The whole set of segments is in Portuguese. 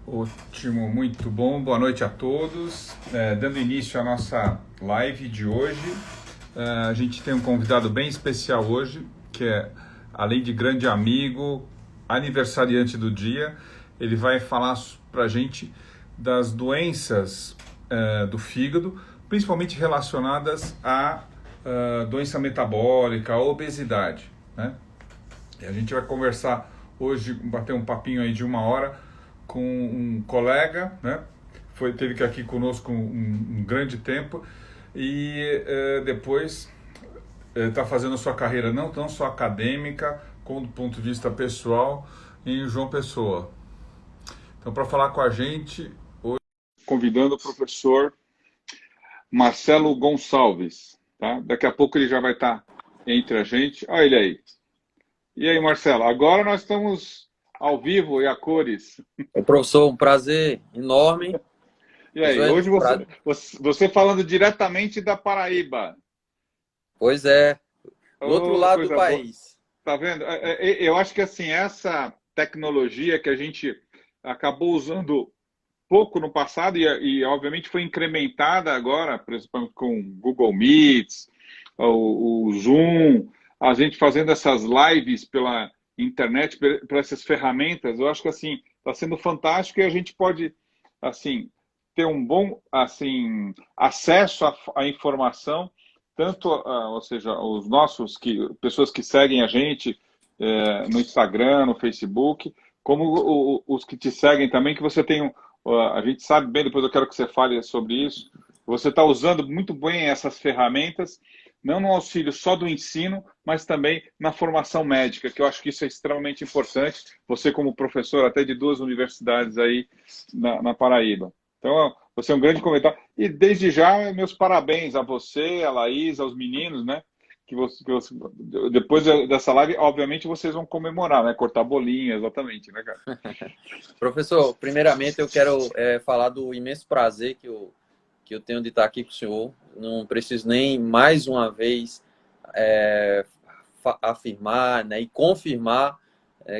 Ótimo, muito bom. Boa noite a todos. Dando início à nossa live de hoje, a gente tem um convidado bem especial hoje, que é, além de grande amigo, aniversariante do dia, ele vai falar para a gente das doenças do fígado, principalmente relacionadas à doença metabólica, à obesidade, né? E a gente vai conversar hoje, bater um papinho aí de 1 hora com um colega, né? Teve aqui conosco um grande tempo e depois está fazendo a sua carreira não só acadêmica, como do ponto de vista pessoal em João Pessoa. Então, para falar com a gente, hoje convidando o professor Marcelo Gonçalves, tá? Daqui a pouco ele já vai estar entre a gente. Olha ele aí. E aí, Marcelo, agora nós estamos ao vivo e a cores. Professor, um prazer enorme. E aí, hoje você falando diretamente da Paraíba. Pois é, do outro lado do Coisa boa. país. Tá vendo? Eu acho que assim, essa tecnologia que a gente acabou usando pouco no passado e obviamente foi incrementada agora, principalmente com Google Meets, o Zoom, a gente fazendo essas lives pela internet, por essas ferramentas, eu acho que assim, está sendo fantástico e a gente pode assim ter um bom assim acesso à informação, tanto ou seja, os nossos pessoas que seguem a gente no Instagram, no Facebook, como os que te seguem também, que você tem a gente sabe bem, depois eu quero que você fale sobre isso. Você está usando muito bem essas ferramentas, não no auxílio só do ensino, mas também na formação médica, que eu acho que isso é extremamente importante. Você, como professor até de 2 universidades aí na Paraíba. Então, você é um grande comentário. E desde já, meus parabéns a você, a Laís, aos meninos, né? Depois dessa live, obviamente, vocês vão comemorar, né? Cortar bolinha, exatamente, né, cara? Professor, primeiramente eu quero falar do imenso prazer que eu tenho de estar aqui com o senhor. Não preciso nem mais uma vez afirmar, né, e confirmar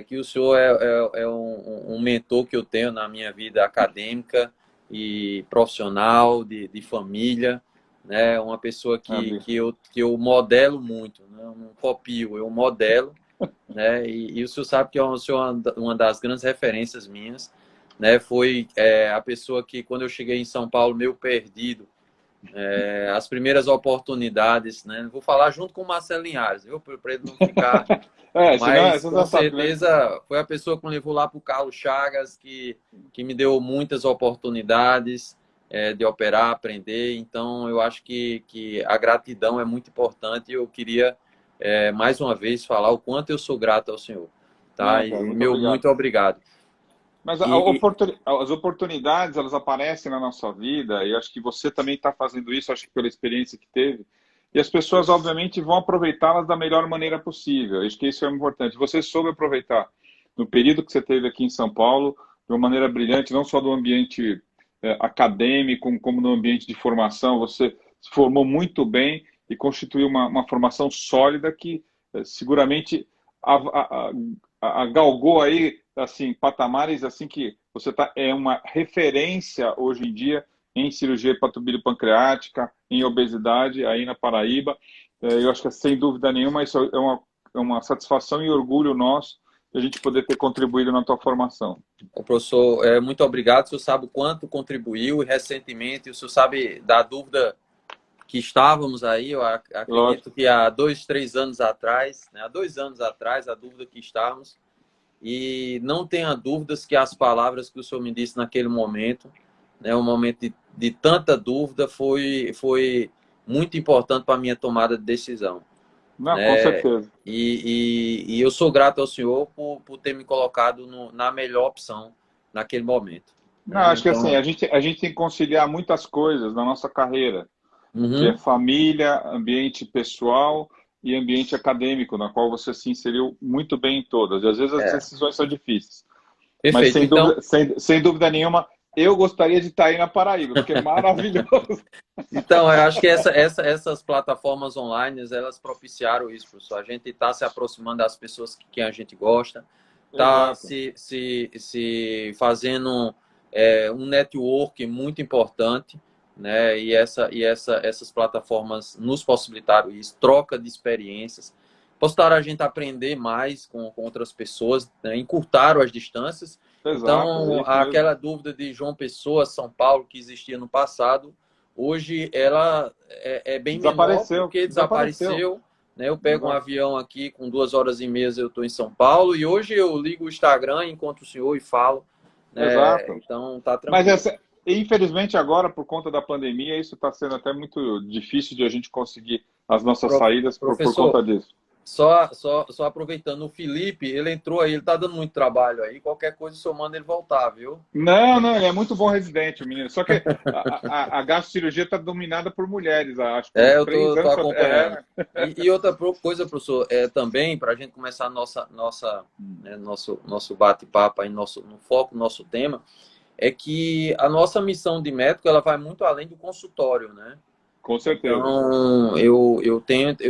que o senhor é um mentor que eu tenho na minha vida acadêmica e profissional, de família, né? Uma pessoa que eu modelo muito, né? Não copio, eu modelo, né? E o senhor sabe que o senhor é uma das grandes referências minhas, né? Foi a pessoa que, quando eu cheguei em São Paulo, meio perdido, as primeiras oportunidades, né? Vou falar junto com o Marcelo Linhares, viu? Para ele não ficar... Senão, Mas, você com já sabe, né? certeza, foi a pessoa que me levou lá para o Carlos Chagas, que me deu muitas oportunidades de operar, aprender. Então, eu acho que a gratidão é muito importante e eu queria, mais uma vez, falar o quanto eu sou grato ao senhor. Tá? Não, cara, E muito meu obrigado. muito obrigado. Mas E, as oportunidades, elas aparecem na nossa vida, e acho que você também está fazendo isso, acho que pela experiência que teve, e as pessoas, obviamente, vão aproveitá-las da melhor maneira possível. Acho que isso é importante. Você soube aproveitar no período que você teve aqui em São Paulo, de uma maneira brilhante, não só do ambiente acadêmico, como no ambiente de formação. Você se formou muito bem e constituiu uma formação sólida que seguramente galgou aí assim patamares assim que você é uma referência hoje em dia em cirurgia hepatobilipancreática, em obesidade aí na Paraíba. Eu acho que sem dúvida nenhuma isso é uma satisfação e orgulho nosso de a gente poder ter contribuído na tua formação. professor, muito obrigado. O senhor sabe o quanto contribuiu e recentemente, o senhor sabe da dúvida que estávamos aí, eu acredito que há 2, 3 anos atrás, né? Há 2 anos atrás, a dúvida que estávamos. E não tenha dúvidas que as palavras que o senhor me disse naquele momento, né, um momento de tanta dúvida, foi muito importante para a minha tomada de decisão. Não, com Né? certeza. E eu sou grato ao senhor por ter me colocado na melhor opção naquele momento. Não, Né? acho que assim, Então, a gente tem que conciliar muitas coisas na nossa carreira, que é família, ambiente pessoal e ambiente acadêmico, na qual você se inseriu muito bem em todas. E às vezes as decisões são difíceis. Mas perfeito. Então, sem dúvida nenhuma, eu gostaria de estar aí na Paraíba, porque é maravilhoso. Então, eu acho que essas plataformas online, elas propiciaram isso, professor. A gente está se aproximando das pessoas que a gente gosta, está Exato. se fazendo um network muito importante, né? E essas plataformas nos possibilitaram isso, troca de experiências, possibilitaram a gente aprender mais com outras pessoas, né? Encurtaram as distâncias. Exato, é Então, isso mesmo. aquela dúvida de João Pessoa, São Paulo, que existia no passado, hoje ela é bem menor, Desapareceu, porque desapareceu. desapareceu. Né? Eu pego um Exato. avião aqui, com 2 horas e meia eu estou em São Paulo, e hoje eu ligo o Instagram, encontro o senhor e falo. Exato. Então, tá Mas tranquilo. infelizmente agora, por conta da pandemia, isso está sendo até muito difícil de a gente conseguir as nossas Pro- saídas por Professor, conta disso. só aproveitando, o Felipe, ele entrou aí, ele tá dando muito trabalho aí. Qualquer coisa, o senhor manda ele voltar, viu? Não, não, ele é muito bom residente, o menino. Só que a gastrocirurgia está dominada por mulheres, acho que por uns Eu três tô anos. acompanhando. E outra coisa, professor, também, para a gente começar nosso bate-papo aí, no foco, nosso tema, é que a nossa missão de médico, ela vai muito além do consultório, né? Com certeza. Então, eu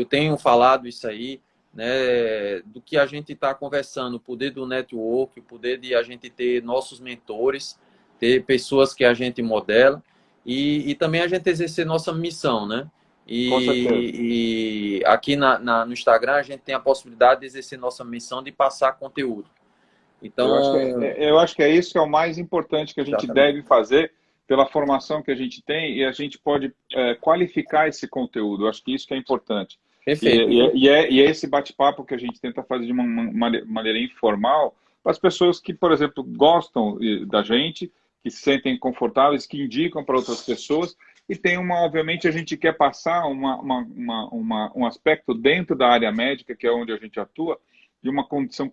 tenho falado isso aí, né, do que a gente está conversando, o poder do network, o poder de a gente ter nossos mentores, ter pessoas que a gente modela e também a gente exercer nossa missão, né? Com certeza. E aqui no Instagram a gente tem a possibilidade de exercer nossa missão de passar conteúdo. Então, Eu acho que é isso que é o mais importante que a gente exatamente. deve fazer pela formação que a gente tem e a gente pode qualificar esse conteúdo. Eu acho que isso que é importante. Perfeito. E é esse bate-papo que a gente tenta fazer de uma maneira informal para as pessoas que, por exemplo, gostam da gente, que se sentem confortáveis, que indicam para outras pessoas e tem obviamente, a gente quer passar um aspecto dentro da área médica, que é onde a gente atua, de uma condição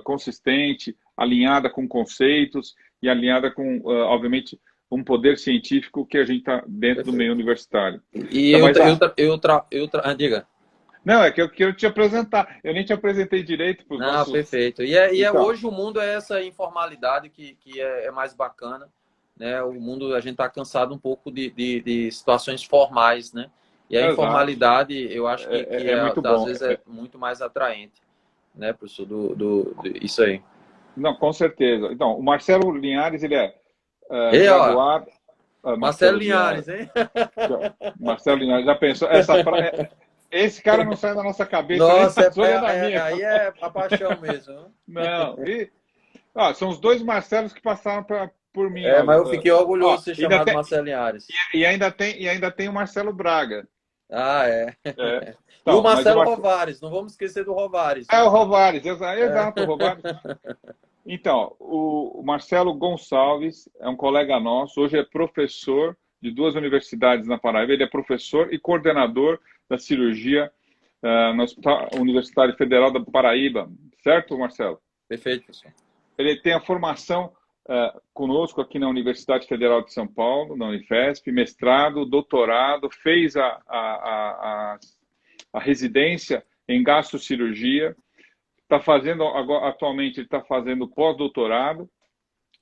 consistente, alinhada com conceitos e alinhada com, obviamente, um poder científico que a gente está dentro do meio Perfeito. universitário. E Então, mas diga. não, é que eu quero te apresentar. Eu nem te apresentei direito para os Não, nossos. perfeito. Então, Hoje o mundo é essa informalidade que é mais bacana, né? O mundo, a gente está cansado um pouco de situações formais, né? E a exato. informalidade, eu acho É muito às bom. vezes é muito mais atraente, né, professor, isso aí. Não, com certeza. Então, o Marcelo Linhares, ele é E, ó, graduado. Marcelo Marcelo Linhares. Linhares, hein? Marcelo Linhares, já pensou? Esse cara não sai da nossa cabeça nem Nossa, da sua nem da minha. aí é a paixão mesmo. Viu? Não. São os dois Marcelos que passaram por mim. Mas eu fiquei orgulhoso de ser Ainda chamado tem, Marcelo Linhares. e ainda tem o Marcelo Braga. Ah, é. E o Então, mas Marcelo Rovares, não vamos esquecer do Rovares, o viu? Rovares, exato, o Rovares. Então, o Marcelo Gonçalves é um colega nosso, hoje é professor de 2 universidades na Paraíba, ele é professor e coordenador da cirurgia no Hospital Universitário Federal da Paraíba, certo, Marcelo? Perfeito, professor. Ele tem a formação conosco aqui na Universidade Federal de São Paulo, na Unifesp, mestrado, doutorado, fez a residência em gastrocirurgia, está fazendo atualmente, ele está fazendo pós-doutorado,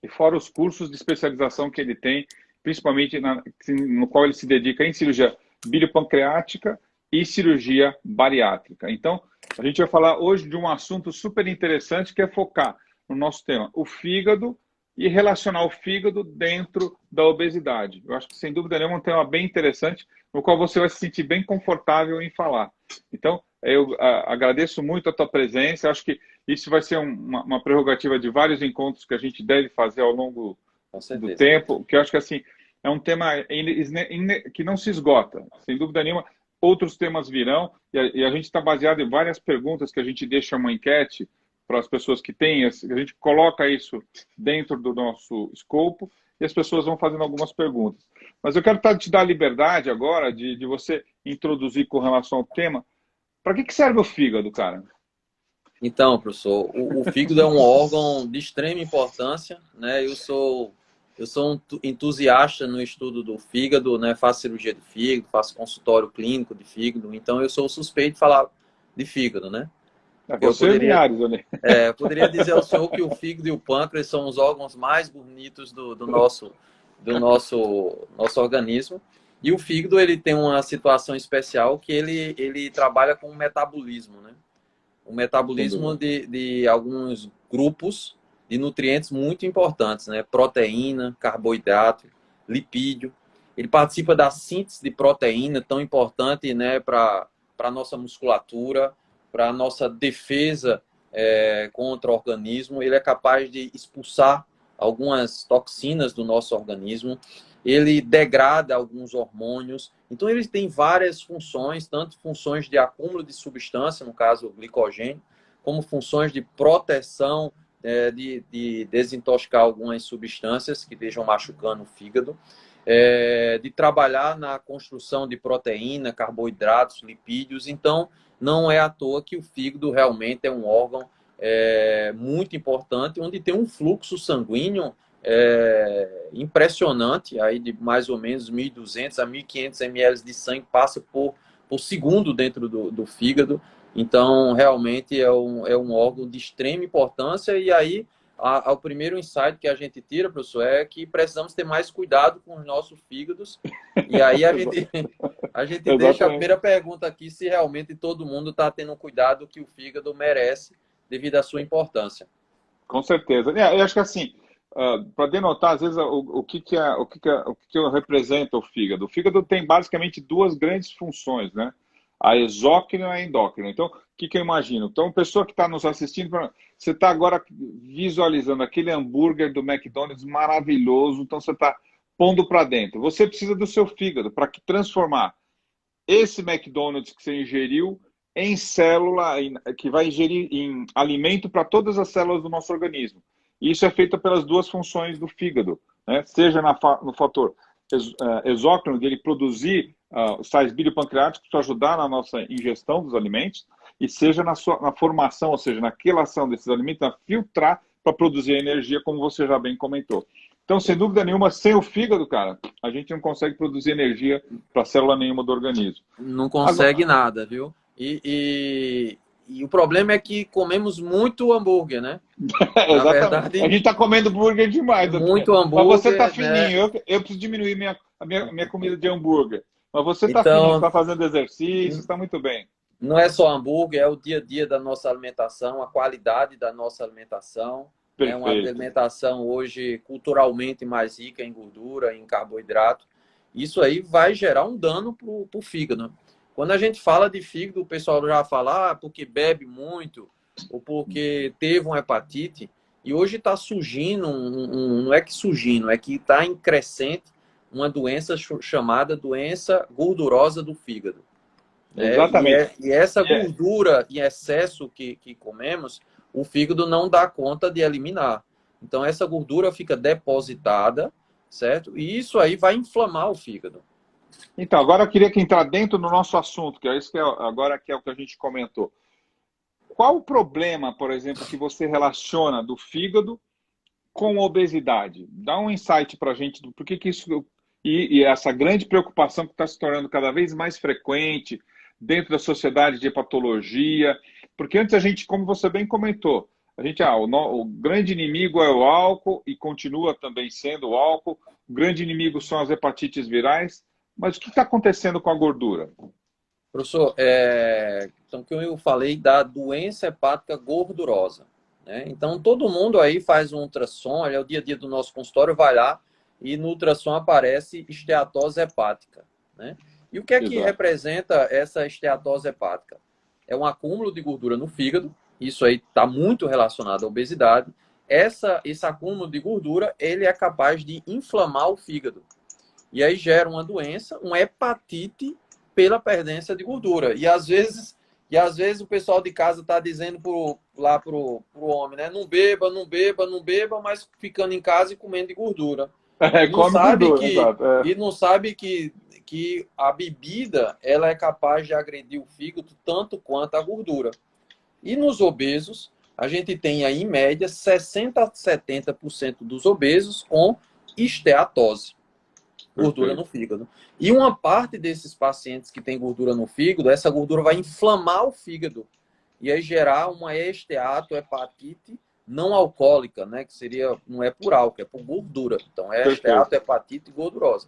e fora os cursos de especialização que ele tem, principalmente no qual ele se dedica em cirurgia biliopancreática e cirurgia bariátrica. Então, a gente vai falar hoje de um assunto super interessante que é focar no nosso tema, o fígado, e relacionar o fígado dentro da obesidade. Eu acho que, sem dúvida nenhuma, é um tema bem interessante, no qual você vai se sentir bem confortável em falar. Então, eu agradeço muito a tua presença, acho que isso vai ser uma prerrogativa de vários encontros que a gente deve fazer ao longo Com do certeza. tempo, que eu acho que assim, é um tema que não se esgota, sem dúvida nenhuma. Outros temas virão, e a gente está baseado em várias perguntas que a gente deixa uma enquete para as pessoas que têm, a gente coloca isso dentro do nosso escopo e as pessoas vão fazendo algumas perguntas. Mas eu quero te dar a liberdade agora de você introduzir com relação ao tema. Para que serve o fígado, cara? Então, professor, o fígado é um órgão de extrema importância, né? Eu sou um entusiasta no estudo do fígado, né? Faço cirurgia de fígado, faço consultório clínico de fígado, então eu sou suspeito de falar de fígado, né? Eu Você, poderia, Linhares, olha. eu poderia dizer ao senhor que o fígado e o pâncreas são os órgãos mais bonitos do nosso organismo. E o fígado, ele tem uma situação especial que ele trabalha com o metabolismo, né? O Sem metabolismo dúvida. de alguns grupos de nutrientes muito importantes, né? Proteína, carboidrato, lipídio. Ele participa da síntese de proteína, tão importante, né, para a nossa musculatura, para a nossa defesa contra o organismo. Ele é capaz de expulsar algumas toxinas do nosso organismo. Ele degrada alguns hormônios. Então, ele tem várias funções, tanto funções de acúmulo de substância, no caso, o glicogênio, como funções de proteção, de desintoxicar algumas substâncias que estejam machucando o fígado, de trabalhar na construção de proteína, carboidratos, lipídios. Então, não é à toa que o fígado realmente é um órgão muito importante, onde tem um fluxo sanguíneo impressionante, aí de mais ou menos 1.200 a 1.500 ml de sangue passa por segundo dentro do fígado. Então, realmente é um órgão de extrema importância. E aí, o primeiro insight que a gente tira, professor, é que precisamos ter mais cuidado com os nossos fígados. E aí a gente deixa a primeira pergunta aqui, se realmente todo mundo está tendo cuidado que o fígado merece devido à sua importância. Com certeza. Eu acho que assim, para denotar, às vezes, o que representa o fígado. O fígado tem basicamente duas grandes funções, né? A exócrina e a endócrina. Então, o que eu imagino? Então, a pessoa que está nos assistindo, você está agora visualizando aquele hambúrguer do McDonald's maravilhoso, então você está pondo para dentro. Você precisa do seu fígado para transformar esse McDonald's que você ingeriu em célula, que vai ingerir em alimento para todas as células do nosso organismo. E isso é feito pelas duas funções do fígado, né? Seja no fator exócrino, dele produzir sais biopancreáticos para ajudar na nossa ingestão dos alimentos, e seja na formação, ou seja, na quelação desses alimentos, na filtrar para produzir energia, como você já bem comentou. Então, sem dúvida nenhuma, sem o fígado, cara, a gente não consegue produzir energia para célula nenhuma do organismo. Não consegue nada, viu? E o problema é que comemos muito hambúrguer, né? Na verdade, a gente está comendo hambúrguer demais. Muito hambúrguer. Mas você está fininho. Né? Eu preciso diminuir minha comida de hambúrguer. Mas você está fininho, está fazendo exercício, está muito bem. Não é só hambúrguer, é o dia a dia da nossa alimentação, a qualidade da nossa alimentação. É uma alimentação hoje culturalmente mais rica em gordura, em carboidrato. Isso aí vai gerar um dano para o fígado. Quando a gente fala de fígado, o pessoal já fala porque bebe muito ou porque teve uma hepatite. E hoje está surgindo, não é que surgindo, é que está em crescente uma doença chamada doença gordurosa do fígado. Exatamente. E essa gordura em excesso que comemos, o fígado não dá conta de eliminar. Então, essa gordura fica depositada, certo? E isso aí vai inflamar o fígado. Então, agora eu queria entrar dentro do nosso assunto, que é isso que agora que é o que a gente comentou. Qual o problema, por exemplo, que você relaciona do fígado com obesidade? Dá um insight para a gente do porquê que isso... E essa grande preocupação que está se tornando cada vez mais frequente dentro da sociedade de hepatologia. Porque antes a gente, como você bem comentou, o grande inimigo é o álcool e continua também sendo o álcool. O grande inimigo são as hepatites virais. Mas o que está acontecendo com a gordura? Professor, então que eu falei da doença hepática gordurosa, né? Então todo mundo aí faz um ultrassom, olha, o dia a dia do nosso consultório, vai lá e no ultrassom aparece esteatose hepática, né? E o que é que representa essa esteatose hepática? É um acúmulo de gordura no fígado, isso aí está muito relacionado à obesidade. Esse acúmulo de gordura, ele é capaz de inflamar o fígado. E aí gera uma doença, uma hepatite pela perdência de gordura. E às vezes o pessoal de casa está dizendo lá pro homem, né? Não beba, não beba, não beba, mas ficando em casa e comendo de gordura. E não sabe que a bebida ela é capaz de agredir o fígado tanto quanto a gordura. E nos obesos, a gente tem aí, em média, 60% a 70% dos obesos com esteatose. Gordura no fígado. E uma parte desses pacientes que tem gordura no fígado, essa gordura vai inflamar o fígado e aí gerar uma esteatohepatite não alcoólica, né? Que não é por álcool, é por gordura. Então é esteatohepatite gordurosa.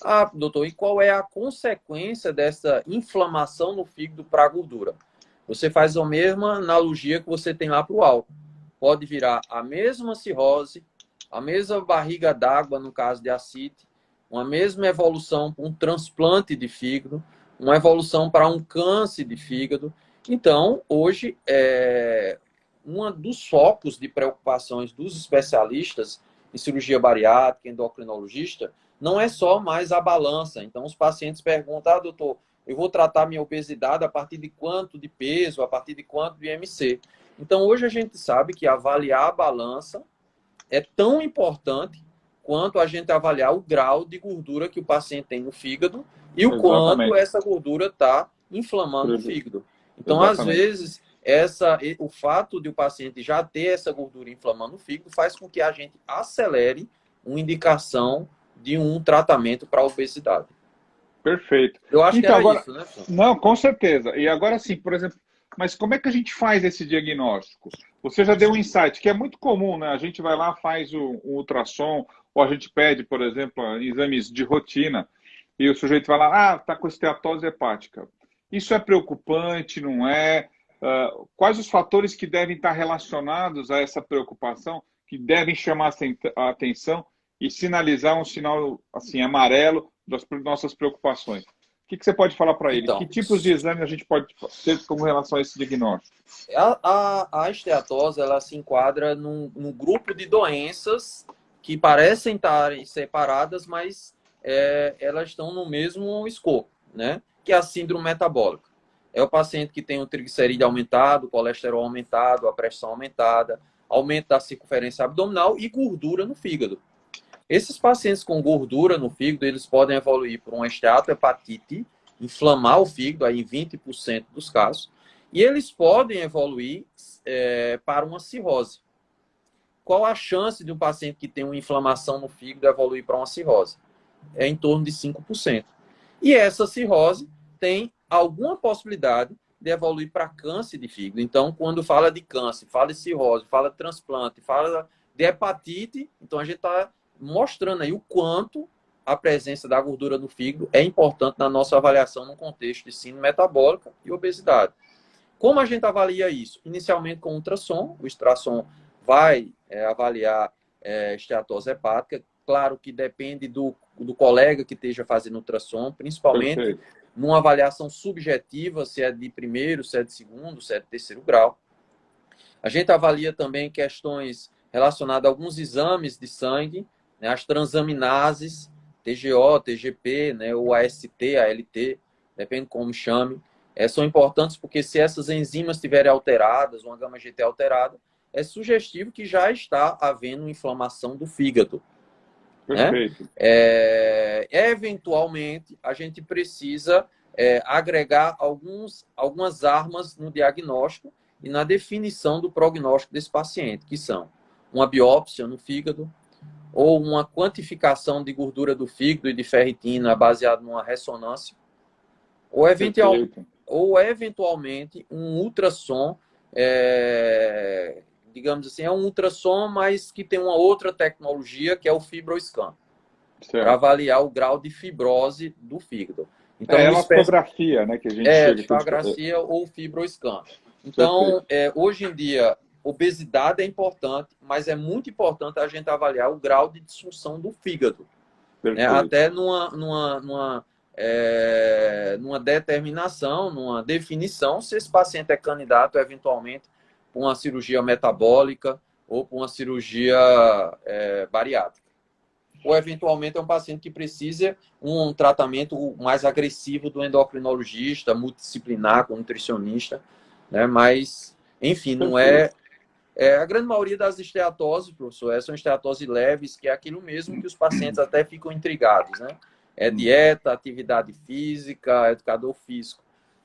Ah, doutor, e qual é a consequência dessa inflamação no fígado para a gordura? Você faz a mesma analogia que você tem lá para o álcool. pode virar a mesma cirrose, a mesma barriga d'água, no caso de ascite, uma mesma evolução para um transplante de fígado, uma evolução para um câncer de fígado. Então, hoje, um dos focos de preocupações dos especialistas em cirurgia bariátrica, endocrinologista, não é só mais a balança. Então, os pacientes perguntam, doutor, eu vou tratar minha obesidade a partir de quanto de peso, a partir de quanto de IMC? Então, hoje a gente sabe que avaliar a balança é tão importante quanto a gente avaliar o grau de gordura que o paciente tem no fígado e o quanto essa gordura está inflamando o fígado. Então, às vezes, o fato de o paciente já ter essa gordura inflamando o fígado faz com que a gente acelere uma indicação de um tratamento para a obesidade. Perfeito. Eu acho que era agora, isso, né? Não, com certeza. E agora sim, por exemplo, mas como é que a gente faz esse diagnóstico? Você já deu um insight, que é muito comum, né? A gente vai lá, faz um ultrassom, ou a gente pede, por exemplo, exames de rotina, e o sujeito vai lá, está com esteatose hepática. Isso é preocupante, não é? Quais os fatores que devem estar relacionados a essa preocupação, que devem chamar a atenção e sinalizar um sinal assim amarelo das nossas preocupações? O que você pode falar para ele? Então, Que tipos de exame a gente pode ter com relação a esse diagnóstico? A esteatose, ela se enquadra num grupo de doenças que parecem estar separadas, mas elas estão no mesmo escopo, né? Que é a síndrome metabólica. É o paciente que tem o triglicerídeo aumentado, o colesterol aumentado, a pressão aumentada, aumento da circunferência abdominal e gordura no fígado. Esses pacientes com gordura no fígado, eles podem evoluir por uma esteatohepatite, inflamar o fígado, aí em 20% dos casos, e eles podem evoluir para uma cirrose. Qual a chance de um paciente que tem uma inflamação no fígado evoluir para uma cirrose? É em torno de 5%. E essa cirrose tem alguma possibilidade de evoluir para câncer de fígado. Então, quando fala de câncer, fala de cirrose, fala de transplante, fala de hepatite, então a gente está mostrando aí o quanto a presença da gordura no fígado é importante na nossa avaliação no contexto de síndrome metabólica e obesidade. Como a gente avalia isso? Inicialmente com ultrassom. O ultrassom vai avaliar esteatose hepática. Claro que depende do colega que esteja fazendo ultrassom, principalmente Perfeito. numa avaliação subjetiva, se é de primeiro, se é de segundo, se é de terceiro grau. A gente avalia também questões relacionadas a alguns exames de sangue, né, as transaminases, TGO, TGP, né, ou AST, ALT, depende como chame. São importantes porque se essas enzimas estiverem alteradas, uma gama-GT alterada, é sugestivo que já está havendo inflamação do fígado. Perfeito. Né? Eventualmente, a gente precisa agregar algumas armas no diagnóstico e na definição do prognóstico desse paciente, que são uma biópsia no fígado, ou uma quantificação de gordura do fígado e de ferritina baseado numa ressonância, ou eventualmente um ultrassom, digamos assim, é um ultrassom, mas que tem uma outra tecnologia, que é o FibroScan, para avaliar o grau de fibrose do fígado. Então, é elastografia, né, que a gente chega. Elastografia ou FibroScan. Então, hoje em dia, obesidade é importante, mas é muito importante a gente avaliar o grau de disfunção do fígado. Né? Até numa determinação, numa definição, se esse paciente é candidato, eventualmente, para uma cirurgia metabólica ou para uma cirurgia bariátrica. Ou, eventualmente, é um paciente que precisa um tratamento mais agressivo do endocrinologista, multidisciplinar, com nutricionista, né? Mas, enfim, não é... A grande maioria das esteatoses, professor, são esteatoses leves, que é aquilo mesmo que os pacientes até ficam intrigados, né? É dieta, atividade física, educador físico.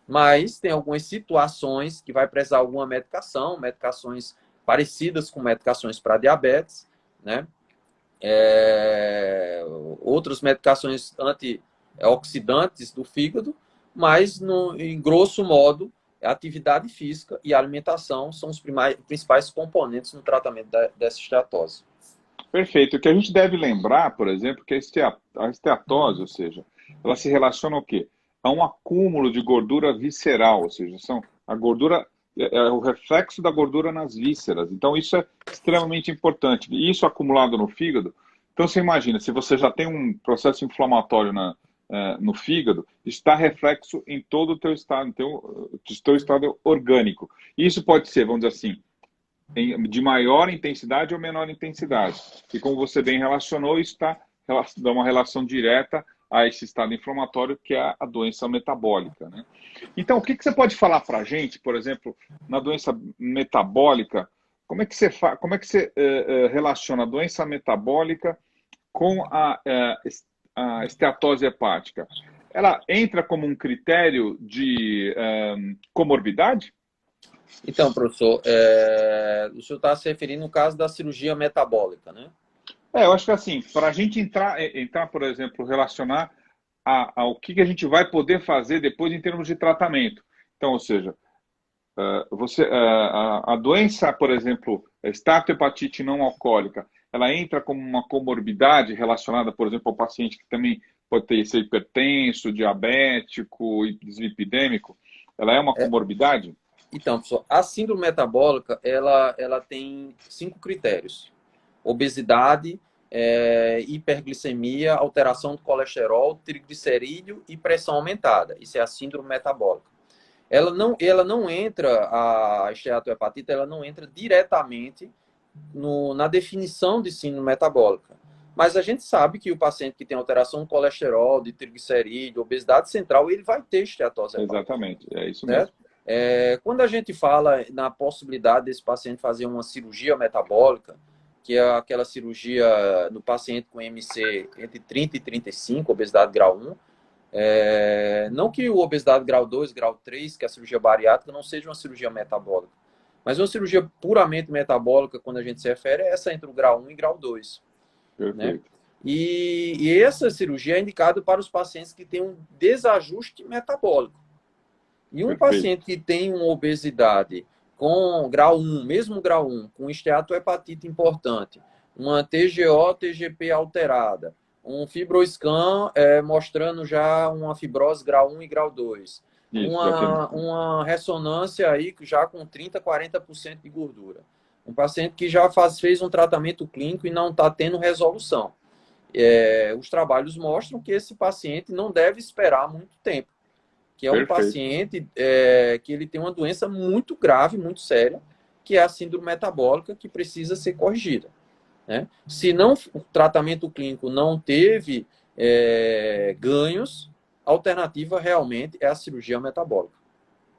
Mas tem algumas situações que vai precisar alguma medicação, medicações parecidas com medicações para diabetes, né? Outras medicações antioxidantes do fígado, mas, em grosso modo, a atividade física e a alimentação são os principais componentes no tratamento dessa esteatose. Perfeito. O que a gente deve lembrar, por exemplo, que a esteatose, ou seja, ela se relaciona ao quê? A um acúmulo de gordura visceral, ou seja, a gordura é o reflexo da gordura nas vísceras. Então, isso é extremamente importante. E isso acumulado no fígado. Então, você imagina, se você já tem um processo inflamatório no fígado, está reflexo em todo o teu estado, teu estado orgânico. Isso pode ser, vamos dizer assim, de maior intensidade ou menor intensidade. E como você bem relacionou, isso dá uma relação direta a esse estado inflamatório que é a doença metabólica, né? Então, o que você pode falar para a gente, por exemplo, na doença metabólica, como é que você relaciona a doença metabólica com a esteatose hepática? Ela entra como um critério de comorbidade? Então, professor, o senhor está se referindo no caso da cirurgia metabólica, né? Eu acho que assim, para a gente entrar, por exemplo, relacionar ao que a gente vai poder fazer depois em termos de tratamento. Então, ou seja, a doença, por exemplo, esteatohepatite não alcoólica, ela entra como uma comorbidade relacionada, por exemplo, ao paciente que também pode ser hipertenso, diabético, dislipidêmico. Ela é uma comorbidade? Então, professor, a síndrome metabólica, ela tem 5 critérios. Obesidade, hiperglicemia, alteração do colesterol, triglicerídeo e pressão aumentada. Isso é a síndrome metabólica. Ela não entra, a esteatohepatite, ela não entra diretamente na definição de síndrome metabólica. Mas a gente sabe que o paciente que tem alteração do colesterol, de triglicerídeo, obesidade central, ele vai ter esteatose hepática. Exatamente, é isso mesmo. Quando a gente fala na possibilidade desse paciente fazer uma cirurgia metabólica, que é aquela cirurgia no paciente com MC entre 30 e 35, obesidade grau 1, não que o obesidade grau 2, grau 3, que é a cirurgia bariátrica, não seja uma cirurgia metabólica. Mas uma cirurgia puramente metabólica, quando a gente se refere, é essa entre o grau 1 e grau 2. Né? E essa cirurgia é indicada para os pacientes que têm um desajuste metabólico. E um paciente que tem uma obesidade com grau 1, mesmo grau 1, com esteatohepatite importante, uma TGO, TGP alterada, um fibroscan mostrando já uma fibrose grau 1 e grau 2, uma ressonância aí já com 30%, 40% de gordura. Um paciente que já fez um tratamento clínico e não está tendo resolução. Os trabalhos mostram que esse paciente não deve esperar muito tempo, que é um paciente que ele tem uma doença muito grave, muito séria, que é a síndrome metabólica, que precisa ser corrigida. Né? Se não, o tratamento clínico não teve ganhos, a alternativa realmente é a cirurgia metabólica.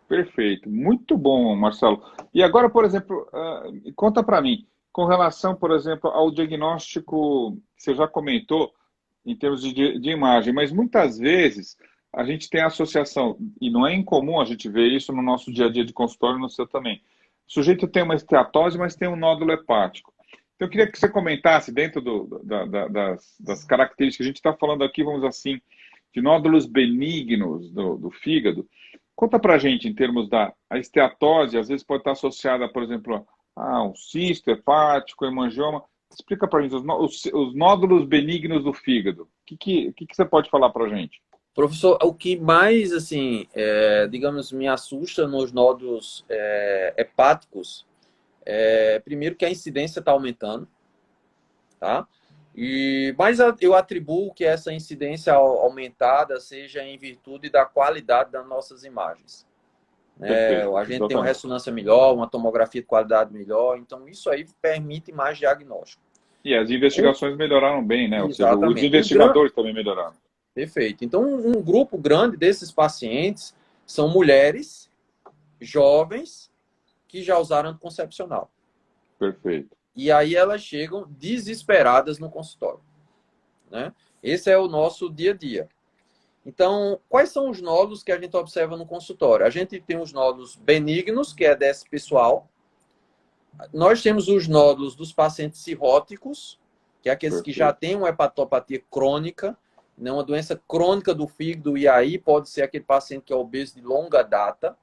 Perfeito. Muito bom, Marcelo. E agora, por exemplo, conta para mim, com relação, por exemplo, ao diagnóstico, que você já comentou, em termos de imagem, mas muitas vezes a gente tem associação, e não é incomum a gente ver isso no nosso dia a dia de consultório, no seu também. O sujeito tem uma esteatose, mas tem um nódulo hepático. Então, eu queria que você comentasse, dentro das características que a gente está falando aqui, vamos assim, de nódulos benignos do fígado. Conta para a gente, em termos a esteatose, às vezes pode estar associada, por exemplo, a um cisto hepático, hemangioma. Explica para a gente os nódulos benignos do fígado. O que você pode falar para a gente? Professor, o que mais, assim, digamos, me assusta nos nódulos hepáticos, primeiro que a incidência está aumentando, tá? Mas eu atribuo que essa incidência aumentada seja em virtude da qualidade das nossas imagens. A gente tem uma ressonância melhor, uma tomografia de qualidade melhor, então isso aí permite mais diagnóstico. E as investigações melhoraram bem, né? Ou seja, os investigadores também melhoraram. Perfeito. Então, um grupo grande desses pacientes são mulheres jovens que já usaram anticoncepcional. Perfeito. E aí elas chegam desesperadas no consultório. Né? Esse é o nosso dia a dia. Então, quais são os nódulos que a gente observa no consultório? A gente tem os nódulos benignos, que é desse pessoal. Nós temos os nódulos dos pacientes cirróticos, que é aqueles que já têm uma hepatopatia crônica, né? Uma doença crônica do fígado, e aí pode ser aquele paciente que é obeso de longa data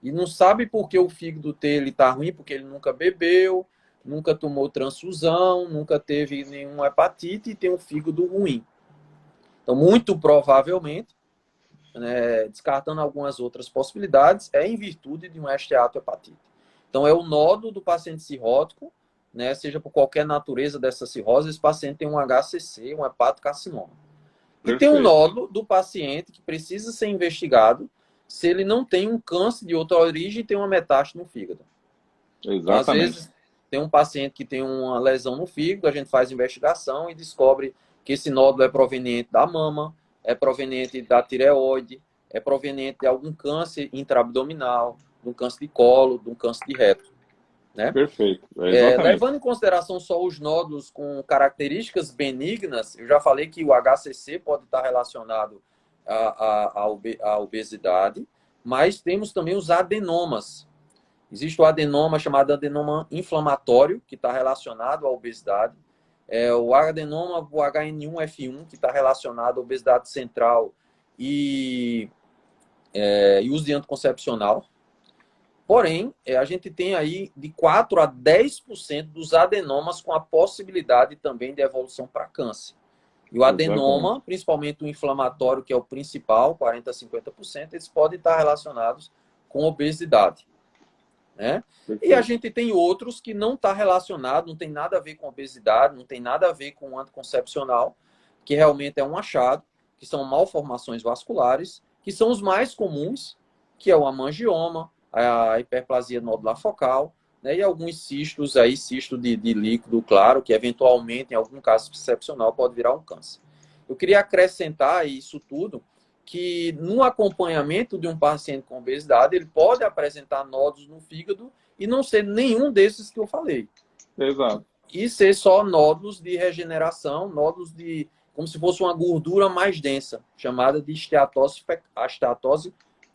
e não sabe por que o fígado dele está ruim, porque ele nunca bebeu, nunca tomou transfusão, nunca teve nenhuma hepatite e tem um fígado ruim. Então, muito provavelmente, né, descartando algumas outras possibilidades, é em virtude de um esteatohepatite. Então, é o nódulo do paciente cirrótico, né, seja por qualquer natureza dessa cirrose, esse paciente tem um HCC, um hepatocarcinoma. E tem um nódulo do paciente que precisa ser investigado se ele não tem um câncer de outra origem e tem uma metástase no fígado. Exatamente. Então, às vezes, tem um paciente que tem uma lesão no fígado, a gente faz investigação e descobre que esse nódulo é proveniente da mama, é proveniente da tireoide, é proveniente de algum câncer intraabdominal, de um câncer de colo, de um câncer de reto. Né? Perfeito. Exatamente. Levando em consideração só os nódulos com características benignas, eu já falei que o HCC pode estar relacionado à obesidade, mas temos também os adenomas. Existe o adenoma chamado adenoma inflamatório, que está relacionado à obesidade. O adenoma, o HN1F1, que está relacionado à obesidade central e uso de anticoncepcional. Porém, a gente tem aí de 4 a 10% dos adenomas com a possibilidade também de evolução para câncer. E o adenoma, principalmente o inflamatório, que é o principal, 40 a 50%, eles podem estar relacionados com obesidade. Né? E a gente tem outros que não está relacionado, não tem nada a ver com obesidade, não tem nada a ver com anticoncepcional, que realmente é um achado, que são malformações vasculares, que são os mais comuns, que é o hemangioma, a hiperplasia nodular focal, né, e alguns cistos aí, cisto de líquido claro, que eventualmente, em algum caso excepcional, pode virar um câncer. Eu queria acrescentar isso tudo, que no acompanhamento de um paciente com obesidade, ele pode apresentar nódulos no fígado e não ser nenhum desses que eu falei. Exato. E ser só nódulos de regeneração, nódulos de como se fosse uma gordura mais densa, chamada de esteatose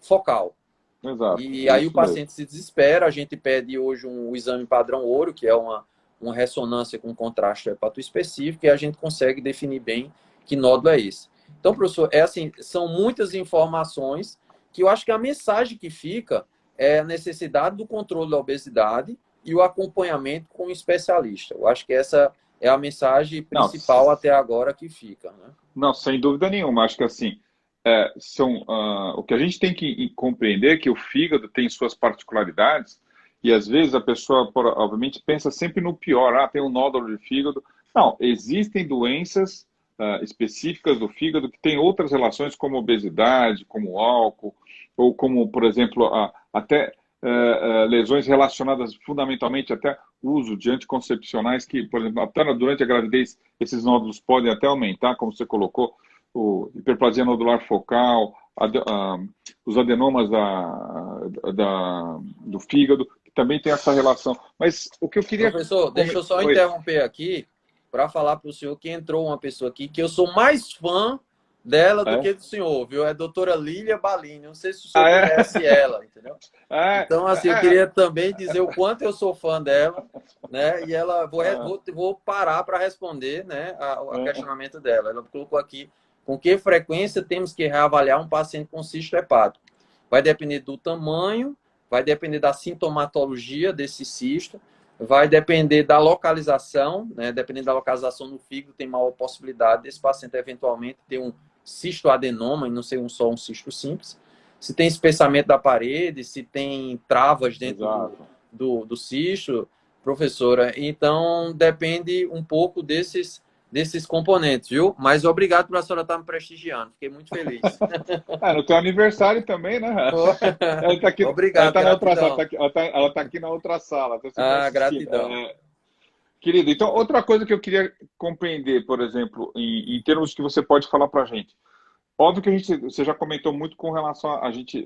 focal. Exato. E aí o paciente se desespera, a gente pede hoje um exame padrão ouro, que é uma ressonância com contraste hepatoespecífico, e a gente consegue definir bem que nódulo é esse. Então, professor, assim, são muitas informações que eu acho que a mensagem que fica é a necessidade do controle da obesidade e o acompanhamento com o especialista. Eu acho que essa é a mensagem principal até agora que fica. Né? Não, sem dúvida nenhuma. Acho que assim, o que a gente tem que compreender é que o fígado tem suas particularidades e às vezes a pessoa, obviamente, pensa sempre no pior. Tem um nódulo de fígado. Não, existem doenças específicas do fígado que têm outras relações, como obesidade, como álcool, ou como, por exemplo, até lesões relacionadas fundamentalmente até uso de anticoncepcionais que, por exemplo, até durante a gravidez, esses nódulos podem até aumentar, como você colocou, hiperplasia nodular focal, os adenomas do fígado, que também tem essa relação. Mas o que eu queria... Professor, deixa eu só interromper aqui para falar para o senhor que entrou uma pessoa aqui que eu sou mais fã dela do que do senhor, viu? É a doutora Lília Balini. Não sei se o senhor conhece ela, entendeu? Então, assim, eu queria também dizer o quanto eu sou fã dela, né? E ela, vou parar para responder, né, a questionamento dela. Ela colocou aqui, com que frequência temos que reavaliar um paciente com cisto hepático? Vai depender do tamanho, vai depender da sintomatologia desse cisto, vai depender da localização, né? Dependendo da localização no fígado, tem maior possibilidade desse paciente eventualmente ter um cistoadenoma e não ser só um cisto simples. Se tem espessamento da parede, se tem travas dentro do cisto, professora. Então, depende um pouco desses componentes, viu? Mas obrigado por a senhora estar me prestigiando. Fiquei muito feliz. No teu aniversário também, né? Ela tá aqui, obrigado, ela tá aqui na outra sala. Gratidão. Querido, então, outra coisa que eu queria compreender, por exemplo, em termos que você pode falar para a gente. Óbvio que você já comentou muito com relação a gente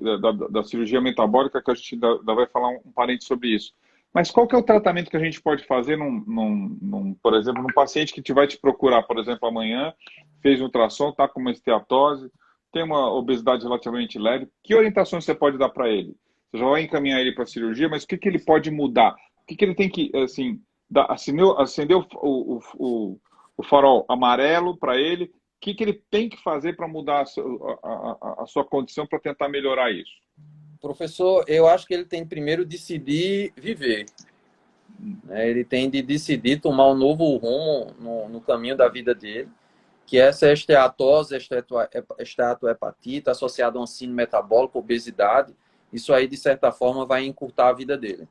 da cirurgia metabólica, que a gente ainda vai falar um parente sobre isso. Mas qual que é o tratamento que a gente pode fazer, por exemplo, num paciente que vai te procurar, por exemplo, amanhã, fez um ultrassom, está com uma esteatose, tem uma obesidade relativamente leve, que orientações você pode dar para ele? Você já vai encaminhar ele para a cirurgia, mas o que ele pode mudar? O que ele tem que, assim, acender o farol amarelo para ele? O que ele tem que fazer para mudar a sua condição para tentar melhorar isso? Professor, eu acho que ele tem primeiro decidir viver. Ele tem de decidir tomar um novo rumo no caminho da vida dele. que essa esteatose, esteatohepatite, associada a um síndrome metabólico, obesidade, isso aí, de certa forma, vai encurtar a vida dele.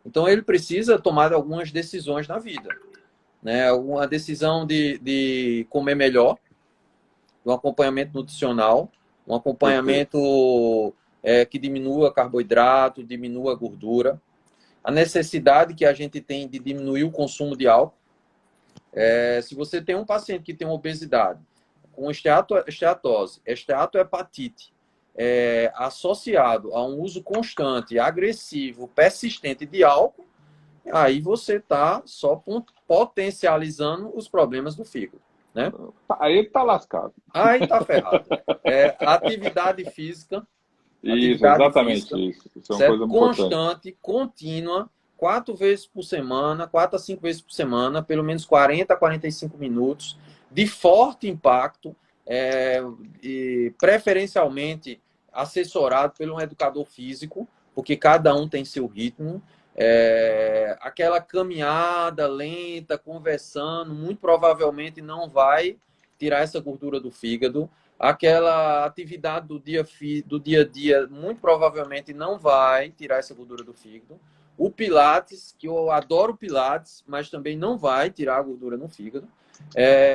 Então, ele precisa tomar algumas decisões na vida, né? Uma decisão de comer melhor, um acompanhamento nutricional, um acompanhamento que diminua carboidrato, diminua gordura, a necessidade que a gente tem de diminuir o consumo de álcool. Se você tem um paciente que tem obesidade, com esteatose, esteatohepatite, associado a um uso constante, agressivo, persistente de álcool, aí você está só potencializando os problemas do fígado, né? Aí ele está lascado. Aí está ferrado. Atividade física. Isso, exatamente isso. Isso é uma coisa constante, contínua, 4 vezes por semana, 4 a 5 vezes por semana, pelo menos 40 a 45 minutos, de forte impacto, e preferencialmente assessorado por um educador físico, porque cada um tem seu ritmo. Aquela caminhada lenta, conversando, muito provavelmente não vai tirar essa gordura do fígado. Aquela atividade do dia a dia, muito provavelmente não vai tirar essa gordura do fígado. O Pilates, que eu adoro Pilates, mas também não vai tirar a gordura no fígado.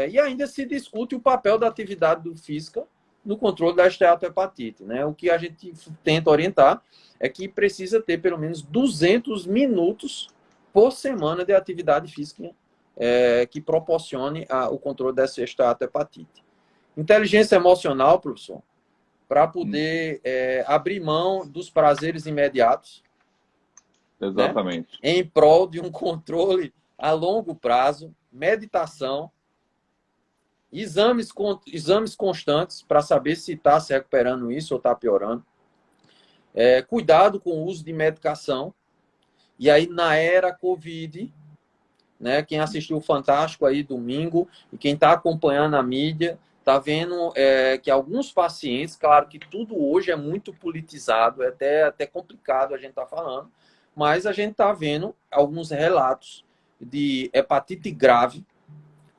E ainda se discute o papel da atividade física no controle da esteatohepatite, né? O que a gente tenta orientar é que precisa ter pelo menos 200 minutos por semana de atividade física que proporcione o controle dessa esteatohepatite. Inteligência emocional, professor, para poder abrir mão dos prazeres imediatos. Exatamente. Né? Em prol de um controle a longo prazo, meditação, exames constantes para saber se está se recuperando isso ou está piorando. Cuidado com o uso de medicação. E aí, na era Covid, né, quem assistiu o Fantástico aí domingo e quem está acompanhando a mídia, está vendo que alguns pacientes, claro que tudo hoje é muito politizado, é até complicado a gente estar falando, mas a gente está vendo alguns relatos de hepatite grave,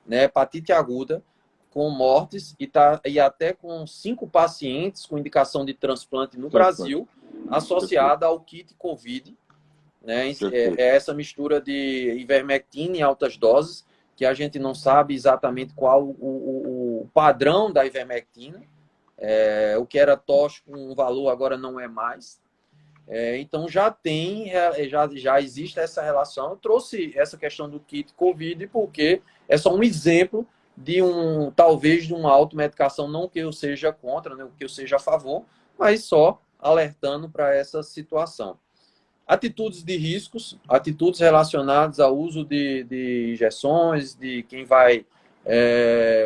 né, hepatite aguda, com mortes e até com 5 pacientes com indicação de transplante no Brasil, associada ao kit Covid. Né? Essa mistura de ivermectina em altas doses, que a gente não sabe exatamente qual o padrão da ivermectina. O que era tóxico, um valor agora não é mais. Então já existe essa relação. Eu trouxe essa questão do kit Covid porque é só um exemplo de talvez de uma automedicação, não que eu seja contra, né, que eu seja a favor, mas só alertando para essa situação. Atitudes de riscos, atitudes relacionadas ao uso de injeções, de quem vai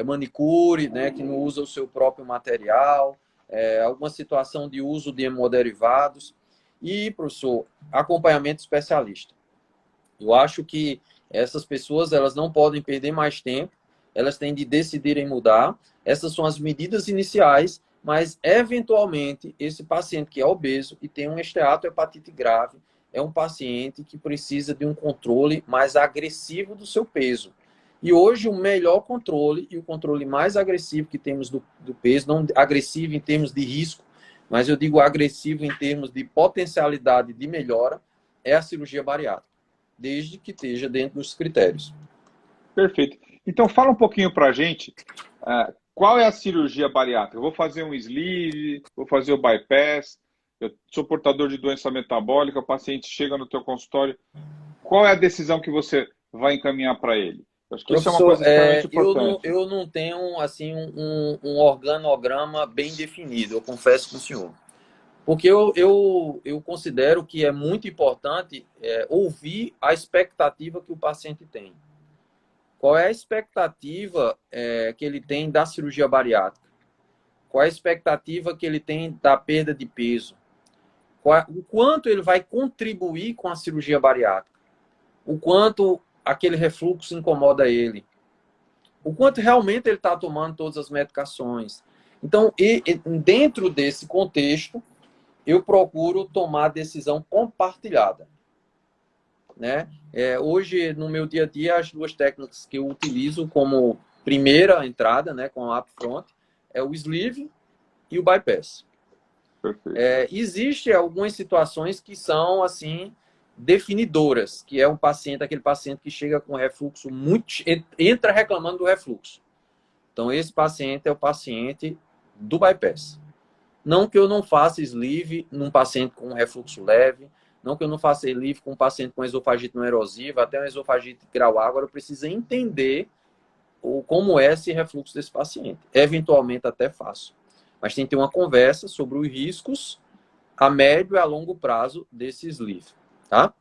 manicure, né, que não usa o seu próprio material, alguma situação de uso de hemoderivados e, professor, acompanhamento especialista. Eu acho que essas pessoas elas não podem perder mais tempo, elas têm de decidir em mudar. Essas são as medidas iniciais, mas, eventualmente, esse paciente que é obeso e tem um esteatohepatite grave é um paciente que precisa de um controle mais agressivo do seu peso. E hoje, o melhor controle e o controle mais agressivo que temos do peso, não agressivo em termos de risco, mas eu digo agressivo em termos de potencialidade de melhora, é a cirurgia bariátrica, desde que esteja dentro dos critérios. Perfeito. Então, fala um pouquinho para a gente, qual é a cirurgia bariátrica? Eu vou fazer um sleeve, vou fazer o bypass, eu sou portador de doença metabólica, o paciente chega no teu consultório, qual é a decisão que você vai encaminhar para ele? Acho que isso é uma coisa extremamente importante. Eu não tenho assim, um organograma bem definido, eu confesso com o senhor. Porque eu considero que é muito importante ouvir a expectativa que o paciente tem. Qual é a expectativa que ele tem da cirurgia bariátrica? Qual é a expectativa que ele tem da perda de peso? O quanto ele vai contribuir com a cirurgia bariátrica? O quanto aquele refluxo incomoda ele? O quanto realmente ele está tomando todas as medicações? Então, dentro desse contexto, eu procuro tomar decisão compartilhada. Né? Hoje, no meu dia a dia, as duas técnicas que eu utilizo como primeira entrada, né, com o upfront, é o sleeve e o bypass. Existem algumas situações que são, assim, definidoras, que é um paciente, aquele paciente que chega com refluxo entra reclamando do refluxo. Então, esse paciente é o paciente do bypass. Não que eu não faça sleeve num paciente com refluxo leve, não que eu não faça sleeve com um paciente com esofagite não erosiva, até um esofagite grau A, agora eu preciso entender como é esse refluxo desse paciente. Eventualmente até faço. Mas tem que ter uma conversa sobre os riscos a médio e a longo prazo desse sleeve, tá?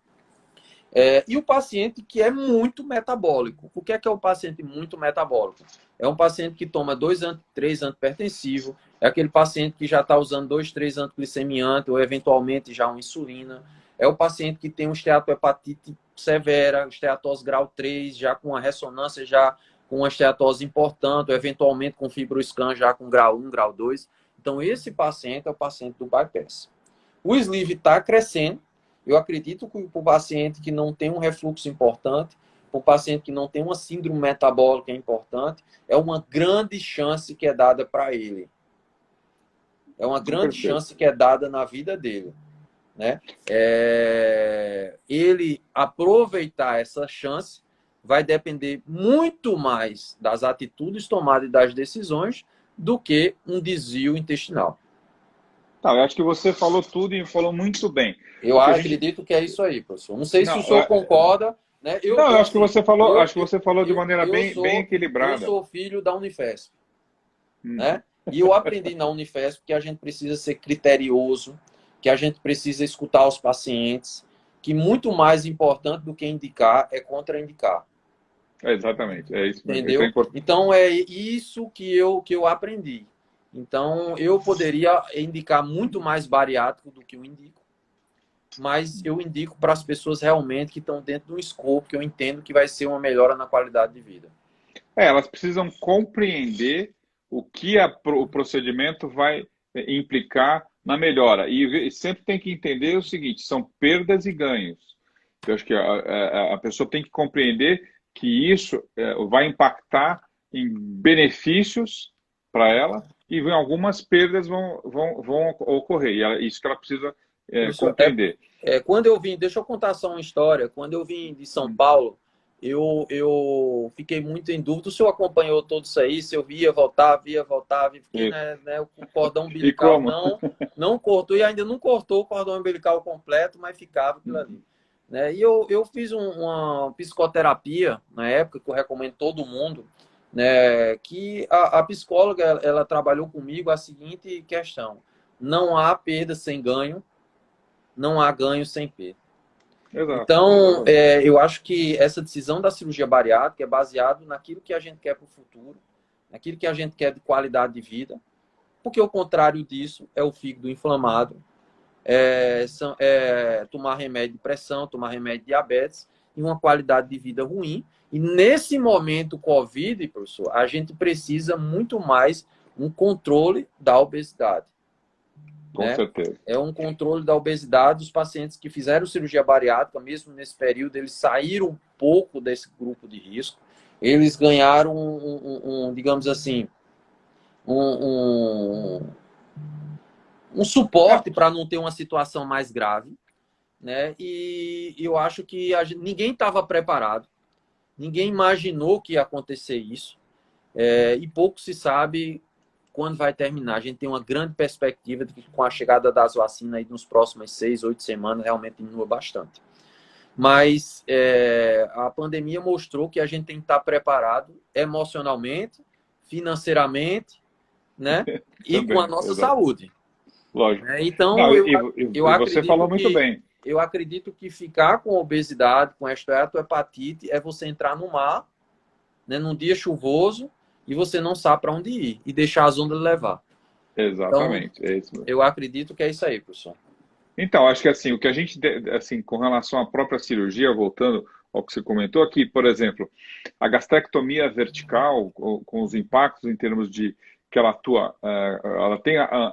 E o paciente que é muito metabólico. O que é o paciente muito metabólico? É um paciente que toma 3 antipertensivos, é aquele paciente que já está usando 2, 3 antiglicemiantes ou eventualmente já uma insulina. É o paciente que tem uma esteatohepatite severa, esteatose grau 3, já com uma ressonância, já com uma esteatose importante, ou eventualmente com fibroscan já com grau 1, grau 2. Então, esse paciente é o paciente do bypass. O sleeve está crescendo. Eu acredito que para o paciente que não tem um refluxo importante, para o paciente que não tem uma síndrome metabólica importante, é uma grande chance que é dada para ele. É uma grande chance que é dada na vida dele, né? Ele aproveitar essa chance vai depender muito mais das atitudes tomadas e das decisões do que um desvio intestinal. Tá, eu acho que você falou tudo e falou muito bem. Eu acredito que é isso aí, professor. Não sei se o senhor concorda, né? Eu acho que você falou de maneira bem equilibrada. Eu sou filho da Unifesp, né? E eu aprendi na Unifesp que a gente precisa ser criterioso, que a gente precisa escutar os pacientes, que muito mais importante do que indicar é contraindicar. Exatamente, é isso mesmo. Entendeu? Então é isso que eu aprendi. Então eu poderia indicar muito mais bariátrico do que eu indico, mas eu indico para as pessoas realmente que estão dentro do escopo que eu entendo que vai ser uma melhora na qualidade de vida. Elas precisam compreender o que o procedimento vai implicar na melhora. E sempre tem que entender o seguinte, são perdas e ganhos. Eu acho que a pessoa tem que compreender que isso vai impactar em benefícios para ela e algumas perdas vão ocorrer. E é isso que ela precisa compreender. Quando eu vim, deixa eu contar só uma história. Quando eu vim de São Paulo, eu fiquei muito em dúvida. O senhor acompanhou tudo isso aí? Se eu via, voltava, e fiquei, né, o cordão umbilical não cortou, e ainda não cortou o cordão umbilical completo, mas ficava aquilo ali. Né? E eu fiz uma psicoterapia, na época, que eu recomendo todo mundo, né, que a psicóloga ela trabalhou comigo a seguinte questão: não há perda sem ganho, não há ganho sem perda. Exato. Então, eu acho que essa decisão da cirurgia bariátrica é baseado naquilo que a gente quer para o futuro, naquilo que a gente quer de qualidade de vida, porque o contrário disso é o fígado inflamado, tomar remédio de pressão, tomar remédio de diabetes e uma qualidade de vida ruim. E nesse momento Covid, professor, a gente precisa muito mais um controle da obesidade. Com certeza. É um controle da obesidade. Os pacientes que fizeram cirurgia bariátrica, mesmo nesse período, eles saíram um pouco desse grupo de risco. Eles ganharam digamos assim, um suporte para não ter uma situação mais grave, né? E eu acho que ninguém estava preparado, ninguém imaginou que ia acontecer isso, e pouco se sabe quando vai terminar. A gente tem uma grande perspectiva de que com a chegada das vacinas aí nos próximas 6, 8 semanas realmente diminua bastante. Mas a pandemia mostrou que a gente tem que estar preparado emocionalmente, financeiramente, né? E com a nossa saúde. Lógico. Então, eu acredito você falou muito bem. Eu acredito que ficar com obesidade, com esteatohepatite, é você entrar no mar, né, num dia chuvoso, e você não sabe para onde ir, e deixar as ondas levar. Exatamente. Então, é isso mesmo. Eu acredito que é isso aí, professor. Então, acho que assim, o que a gente, assim, com relação à própria cirurgia, voltando ao que você comentou aqui, por exemplo, a gastrectomia vertical, com os impactos em termos de que ela atua,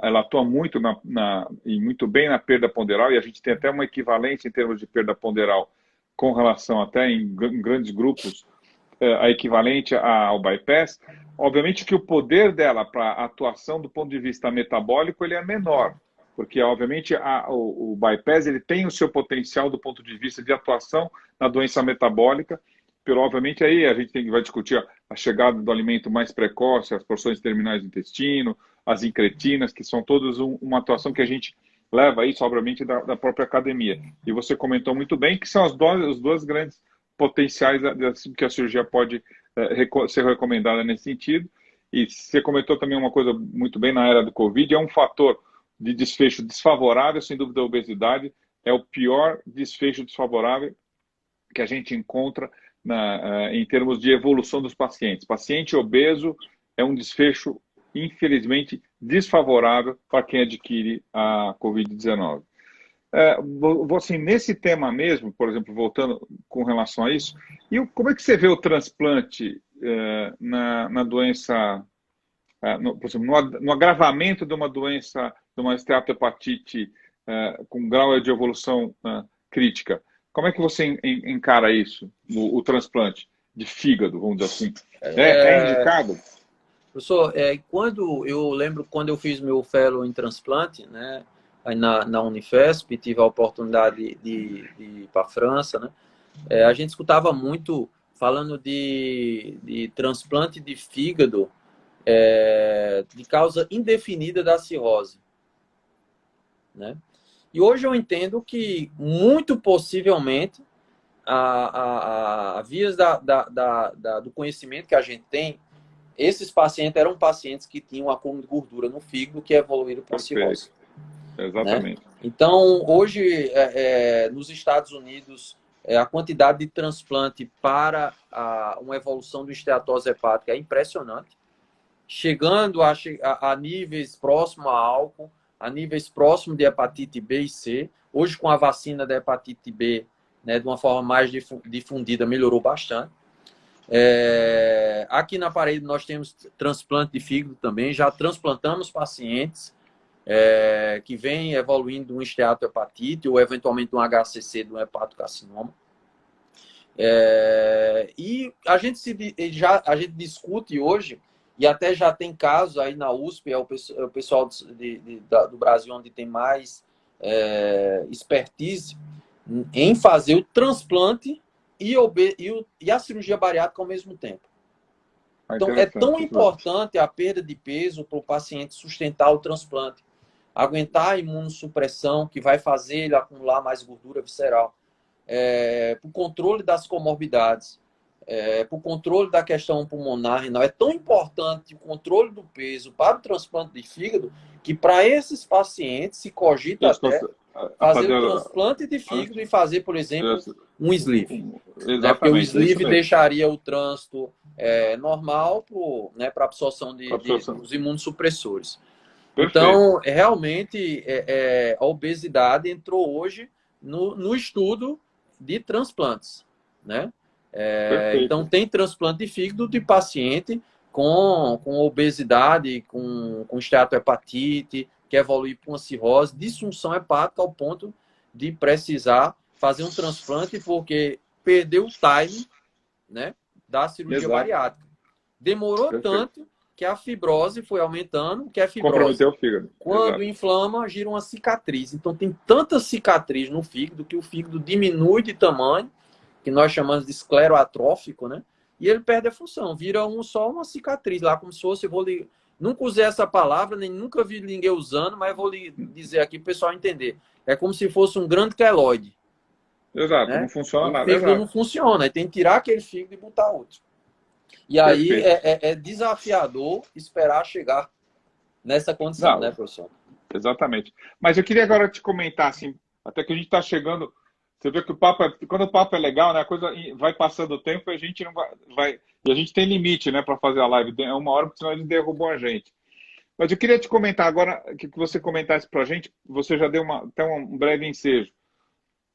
ela atua muito e muito bem na perda ponderal, e a gente tem até uma equivalência em termos de perda ponderal com relação até em grandes grupos a equivalente ao bypass, obviamente que o poder dela para atuação do ponto de vista metabólico ele é menor, porque obviamente o bypass ele tem o seu potencial do ponto de vista de atuação na doença metabólica, pero obviamente aí a gente vai discutir a chegada do alimento mais precoce, as porções terminais do intestino, as incretinas, que são todas uma atuação que a gente leva isso, obviamente, da própria academia. E você comentou muito bem que são os dois grandes potenciais que a cirurgia pode ser recomendada nesse sentido. E você comentou também uma coisa muito bem na era do Covid, é um fator de desfecho desfavorável, sem dúvida, a obesidade é o pior desfecho desfavorável que a gente encontra em termos de evolução dos pacientes. Paciente obeso é um desfecho, infelizmente, desfavorável para quem adquire a Covid-19. Assim, nesse tema mesmo, por exemplo, voltando com relação a isso, como é que você vê o transplante na doença, por exemplo, no agravamento de uma doença, de uma esteatohepatite com grau de evolução crítica? Como é que você encara isso, o transplante de fígado, vamos dizer assim? É indicado? Professor, quando eu fiz meu fellow em transplante, né, aí na Unifesp, tive a oportunidade de ir para a França, né, a gente escutava muito falando de transplante de fígado de causa indefinida da cirrose, né? E hoje eu entendo que, muito possivelmente, a vias do conhecimento que a gente tem, esses pacientes eram pacientes que tinham acúmulo de gordura no fígado que evoluíram para cirrose. Exatamente. Né? Então, hoje, nos Estados Unidos, a quantidade de transplante para uma evolução do esteatose hepática é impressionante, chegando a níveis próximos a álcool, a níveis próximos de hepatite B e C. Hoje, com a vacina da hepatite B, né, de uma forma mais difundida, melhorou bastante. Aqui na parede nós temos transplante de fígado também, já transplantamos pacientes que vêm evoluindo de um esteatohepatite ou eventualmente um HCC, de um hepatocarcinoma. E a gente discute hoje, e até já tem casos aí na USP, é o pessoal do Brasil onde tem mais expertise em fazer o transplante e a cirurgia bariátrica ao mesmo tempo. Então, é tão importante a perda de peso para o paciente sustentar o transplante, aguentar a imunossupressão, que vai fazer ele acumular mais gordura visceral, para o controle das comorbidades, para o controle da questão pulmonar renal. É tão importante o controle do peso para o transplante de fígado que, para esses pacientes, se cogita até fazer o transplante de fígado e fazer, por exemplo, um sleeve. Né? Porque o sleeve deixaria o trânsito normal para absorção dos imunossupressores. Perfeito. Então, realmente, a obesidade entrou hoje no estudo de transplantes, né? Então, tem transplante de fígado de paciente com obesidade, com esteatohepatite, que evolui para uma cirrose, disfunção hepática ao ponto de precisar fazer um transplante porque perdeu o time, né, da cirurgia bariátrica. Demorou tanto que a fibrose foi aumentando, que a fibrose, comprometeu o fígado. Quando inflama, gira uma cicatriz. Então, tem tanta cicatriz no fígado que o fígado diminui de tamanho, que nós chamamos de escleroatrófico, né? E ele perde a função, vira só uma cicatriz lá, como se fosse, nunca usei essa palavra, nem nunca vi ninguém usando, mas vou lhe dizer aqui para o pessoal entender. É como se fosse um grande queloide. Exato, né? Não funciona nada. O fígado não funciona, tem que tirar aquele fígado e botar outro. E aí é desafiador esperar chegar nessa condição, né, professor? Exatamente. Mas eu queria agora te comentar, assim, até que a gente está chegando. Você vê que quando o papo é legal, né, a coisa vai passando o tempo e a gente não vai. E a gente tem limite, né, para fazer a live. É uma hora, porque senão eles derrubam a gente. Mas eu queria te comentar agora, que você comentasse para a gente, você já deu até um breve ensejo.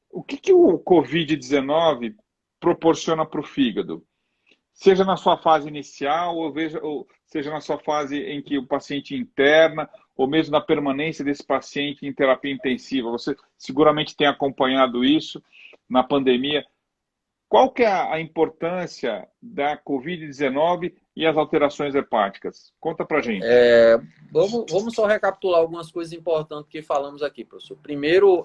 O que o Covid-19 proporciona para o fígado? Seja na sua fase inicial, ou seja na sua fase em que o paciente interna, ou mesmo na permanência desse paciente em terapia intensiva. Você seguramente tem acompanhado isso na pandemia. qual que é a importância da Covid-19 e as alterações hepáticas? Conta pra gente. Vamos só recapitular algumas coisas importantes que falamos aqui, professor. Primeiro,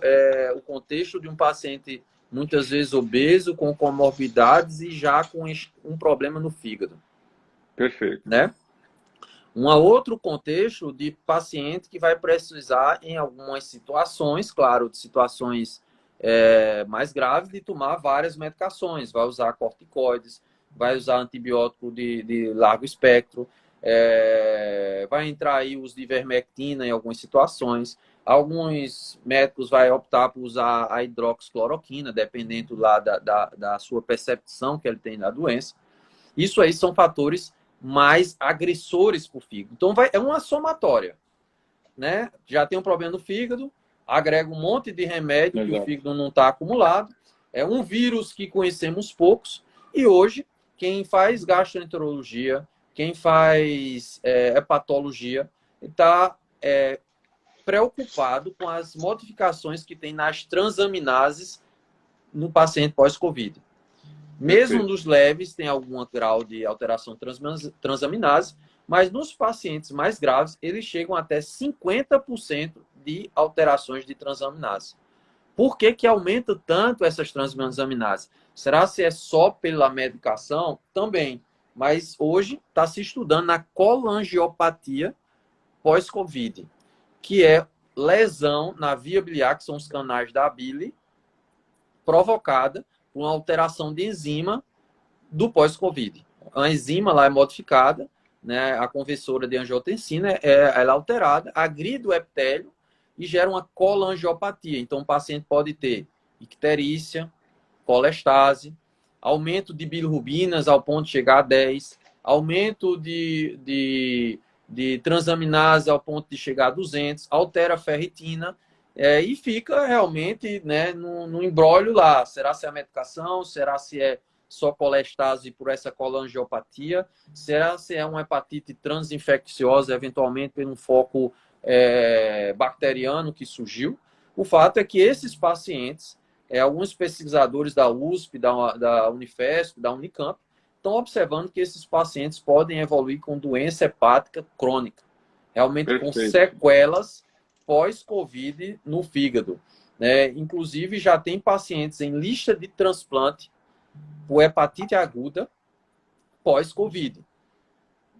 o contexto de um paciente muitas vezes obeso, com comorbidades e já com um problema no fígado. Perfeito. Né? Um outro contexto de paciente que vai precisar, em algumas situações, claro, de situações mais graves, de tomar várias medicações. Vai usar corticoides, vai usar antibiótico de largo espectro, vai entrar aí os de ivermectina em algumas situações. Alguns médicos vão optar por usar a hidroxicloroquina, dependendo lá da sua percepção que ele tem da doença. Isso aí são fatores mais agressores para o fígado. Então, é uma somatória. Né? Já tem um problema no fígado, agrega um monte de remédio que o fígado não está acumulado. É um vírus que conhecemos poucos. E hoje, quem faz gastroenterologia, quem faz hepatologia, está preocupado com as modificações que tem nas transaminases no paciente pós-Covid. Mesmo nos leves, tem algum grau de alteração transaminase, mas nos pacientes mais graves, eles chegam até 50% de alterações de transaminase. Por que que aumenta tanto essas transaminases? Será se é só pela medicação? Também. Mas hoje está se estudando na colangiopatia pós-Covid, que é lesão na via biliar, que são os canais da bile, provocada por uma alteração de enzima do pós-Covid. A enzima lá é modificada, né? A conversora de angiotensina ela é alterada, agride o epitélio e gera uma colangiopatia. Então, o paciente pode ter icterícia, colestase, aumento de bilirrubinas ao ponto de chegar a 10, aumento de transaminase ao ponto de chegar a 200, altera a ferritina, e fica realmente, né, no imbróglio lá. Será se é a medicação? Será se é só colestase por essa colangiopatia? Será se é uma hepatite transinfecciosa, eventualmente por um foco bacteriano que surgiu? O fato é que esses pacientes, alguns pesquisadores da USP, da Unifesp, da Unicamp, estão observando que esses pacientes podem evoluir com doença hepática crônica, realmente com sequelas pós-Covid no fígado. Inclusive, já tem pacientes em lista de transplante por hepatite aguda pós-Covid.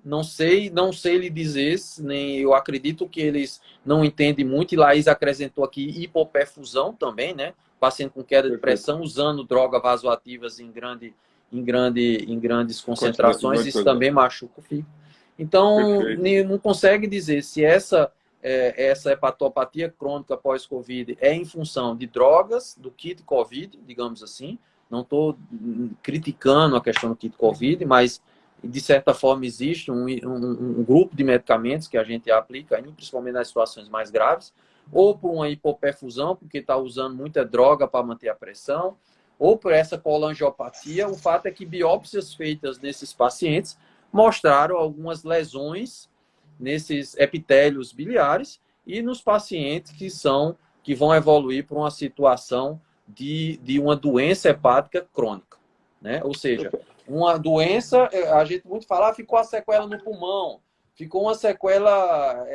Não sei lhe dizer, nem eu acredito que eles não entendem muito, e Laís acrescentou aqui hipoperfusão também, né? Paciente com queda de pressão, usando drogas vasoativas em grandes concentrações, isso também machuca o fígado. Então, não consegue dizer se essa hepatopatia crônica pós-Covid é em função de drogas, do kit Covid, digamos assim. Não estou criticando a questão do kit Covid, mas, de certa forma, existe um grupo de medicamentos que a gente aplica, principalmente nas situações mais graves, ou por uma hipoperfusão, porque está usando muita droga para manter a pressão, ou por essa colangiopatia. O fato é que biópsias feitas nesses pacientes mostraram algumas lesões nesses epitélios biliares e nos pacientes que vão evoluir para uma situação de uma doença hepática crônica, né? Ou seja, uma doença, a gente muito fala, ficou a sequela no pulmão, ficou uma sequela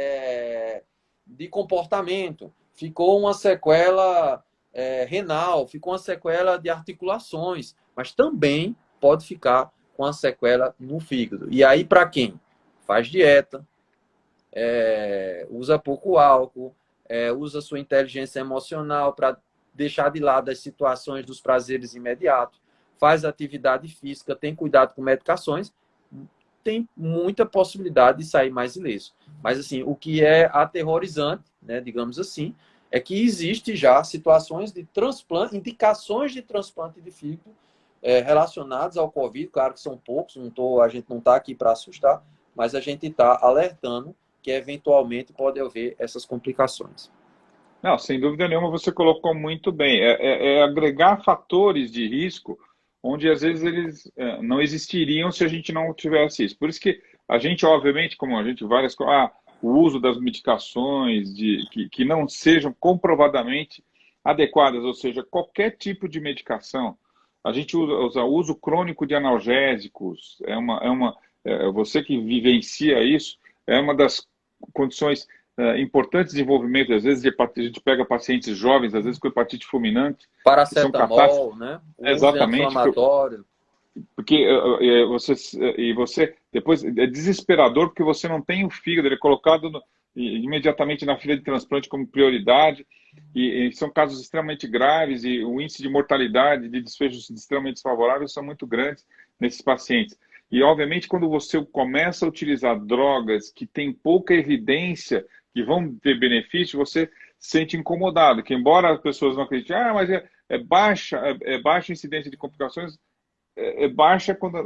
de comportamento, ficou uma sequela renal, ficou uma sequela de articulações, mas também pode ficar com a sequela no fígado. E aí, para quem faz dieta, usa pouco álcool, usa sua inteligência emocional para deixar de lado as situações dos prazeres imediatos, faz atividade física, tem cuidado com medicações, tem muita possibilidade de sair mais ileso. Mas, assim, o que é aterrorizante, né, digamos assim, é que existe já situações de transplante, indicações de transplante de fígado relacionadas ao Covid. Claro que são poucos, a gente não está aqui para assustar, mas a gente está alertando que eventualmente pode haver essas complicações. Não, sem dúvida nenhuma, você colocou muito bem. É agregar fatores de risco onde às vezes eles não existiriam se a gente não tivesse isso. Por isso que a gente, obviamente, como a gente várias coisas, o uso das medicações que não sejam comprovadamente adequadas, ou seja, qualquer tipo de medicação, a gente usa uso crônico de analgésicos, você que vivencia isso, é uma das condições importantes de desenvolvimento, às vezes a gente pega pacientes jovens, às vezes com hepatite fulminante, que são catástrofes. Paracetamol, né? O uso de Exatamente, anti-inflamatório. porque você depois é desesperador porque você não tem o fígado, ele é colocado imediatamente na fila de transplante como prioridade, e são casos extremamente graves, e o índice de mortalidade, de desfechos extremamente desfavoráveis são muito grandes nesses pacientes. E, obviamente, quando você começa a utilizar drogas que têm pouca evidência que vão ter benefício, você se sente incomodado, que embora as pessoas não acreditem, mas é baixa a incidência de complicações, é baixa quando,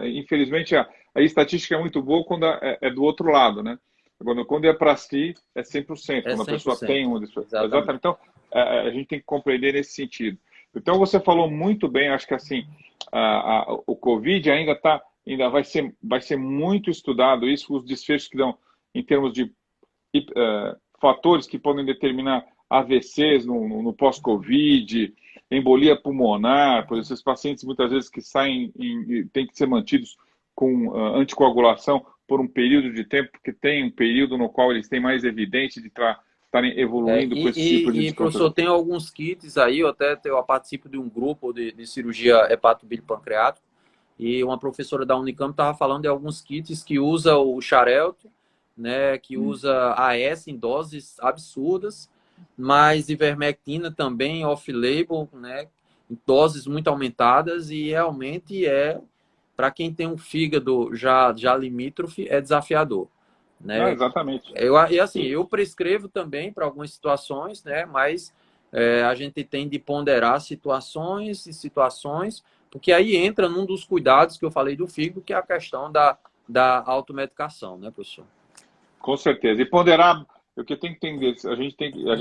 infelizmente, a estatística é muito boa quando é do outro lado, né? Quando é para si, é 100%, É quando a pessoa 100%. tem um desfecho. Exatamente. Exatamente. Então, a gente tem que compreender nesse sentido. Então, você falou muito bem, acho que assim, o Covid ainda vai ser muito estudado, isso, os desfechos que dão em termos de fatores que podem determinar AVCs no pós-Covid, embolia pulmonar, por esses pacientes muitas vezes que saem têm que ser mantidos com anticoagulação por um período de tempo, porque tem um período no qual eles têm mais evidência de estarem evoluindo com esse tipo de Professor, descontrole. tem alguns kits aí, eu participo de um grupo de cirurgia hepatobilipancreático, e uma professora da Unicamp estava falando de alguns kits que usa o Xarelto, né, que usa AS em doses absurdas, mas ivermectina também off-label, né, em doses muito aumentadas, e realmente para quem tem um fígado já limítrofe, é desafiador, Não, né? exatamente. Eu prescrevo também para algumas situações, né, mas a gente tem de ponderar situações e situações, porque aí entra num dos cuidados que eu falei do fígado, que é a questão da automedicação, né, professor? Com certeza. E ponderar, o que tem que entender,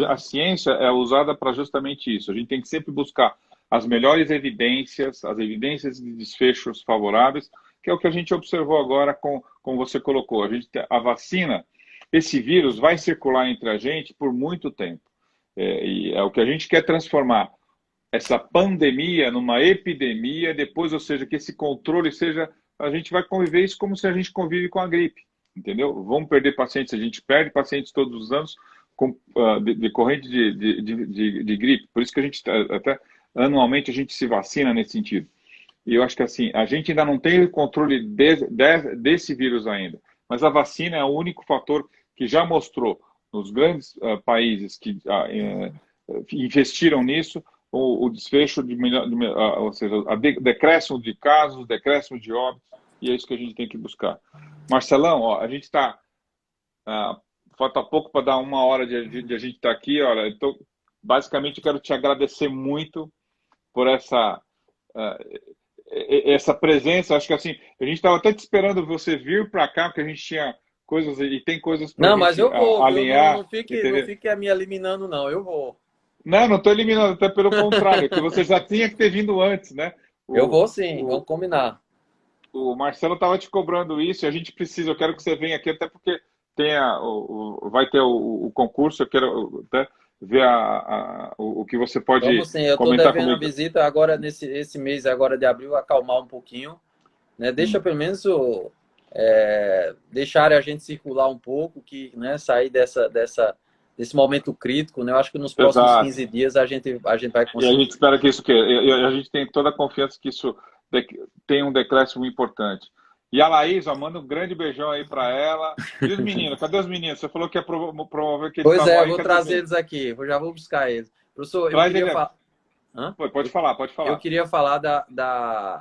a ciência é usada para justamente isso. A gente tem que sempre buscar as melhores evidências, as evidências de desfechos favoráveis, que é o que a gente observou agora como você colocou. A vacina, esse vírus vai circular entre a gente por muito tempo. E é o que a gente quer transformar essa pandemia numa epidemia, depois, ou seja, que esse controle seja, a gente vai conviver isso como se a gente convive com a gripe, entendeu? Vamos perder pacientes, a gente perde pacientes todos os anos com decorrente de gripe, por isso que a gente até anualmente a gente se vacina nesse sentido. E eu acho que assim, a gente ainda não tem o controle desse vírus ainda, mas a vacina é o único fator que já mostrou nos grandes países que investiram nisso o desfecho ou seja, decréscimo de casos, decréscimo de óbitos, e é isso que a gente tem que buscar. Marcelão, ó, a gente está falta pouco para dar 1 hora de a gente estar aqui, olha, então basicamente eu quero te agradecer muito por essa presença. Acho que assim, a gente estava até te esperando você vir para cá, porque a gente tinha coisas e tem coisas para a Não, mas gente eu vou, viu? alinhar, Não entendeu? fique me eliminando, não. Eu vou. Não estou eliminando, até pelo contrário, que você já tinha que ter vindo antes, né? Eu O, vou sim, o, vamos combinar. o Marcelo estava te cobrando isso, e a gente precisa, eu quero que você venha aqui, até porque vai ter o concurso, eu quero até ver o que você pode Vamos sim, eu estou comentar devendo a comigo. visita agora, esse mês agora de abril, acalmar um pouquinho, né? Deixa pelo menos deixar a gente circular um pouco, sair desse momento crítico, né? Eu acho que nos próximos Exato. 15 dias a gente vai E a conseguir. gente espera que a gente tem toda a confiança que isso tem um decréscimo importante. E a Laís, ó, manda um grande beijão aí para ela. E os meninos? Cadê os meninos? Você falou que ia promover que eles Pois estavam é, eu aí. vou Cadê os trazer meninos? eles aqui, eu já vou buscar eles. Professor, eu Traz queria ele. falar. Hã? Pode falar, pode Eu falar. queria falar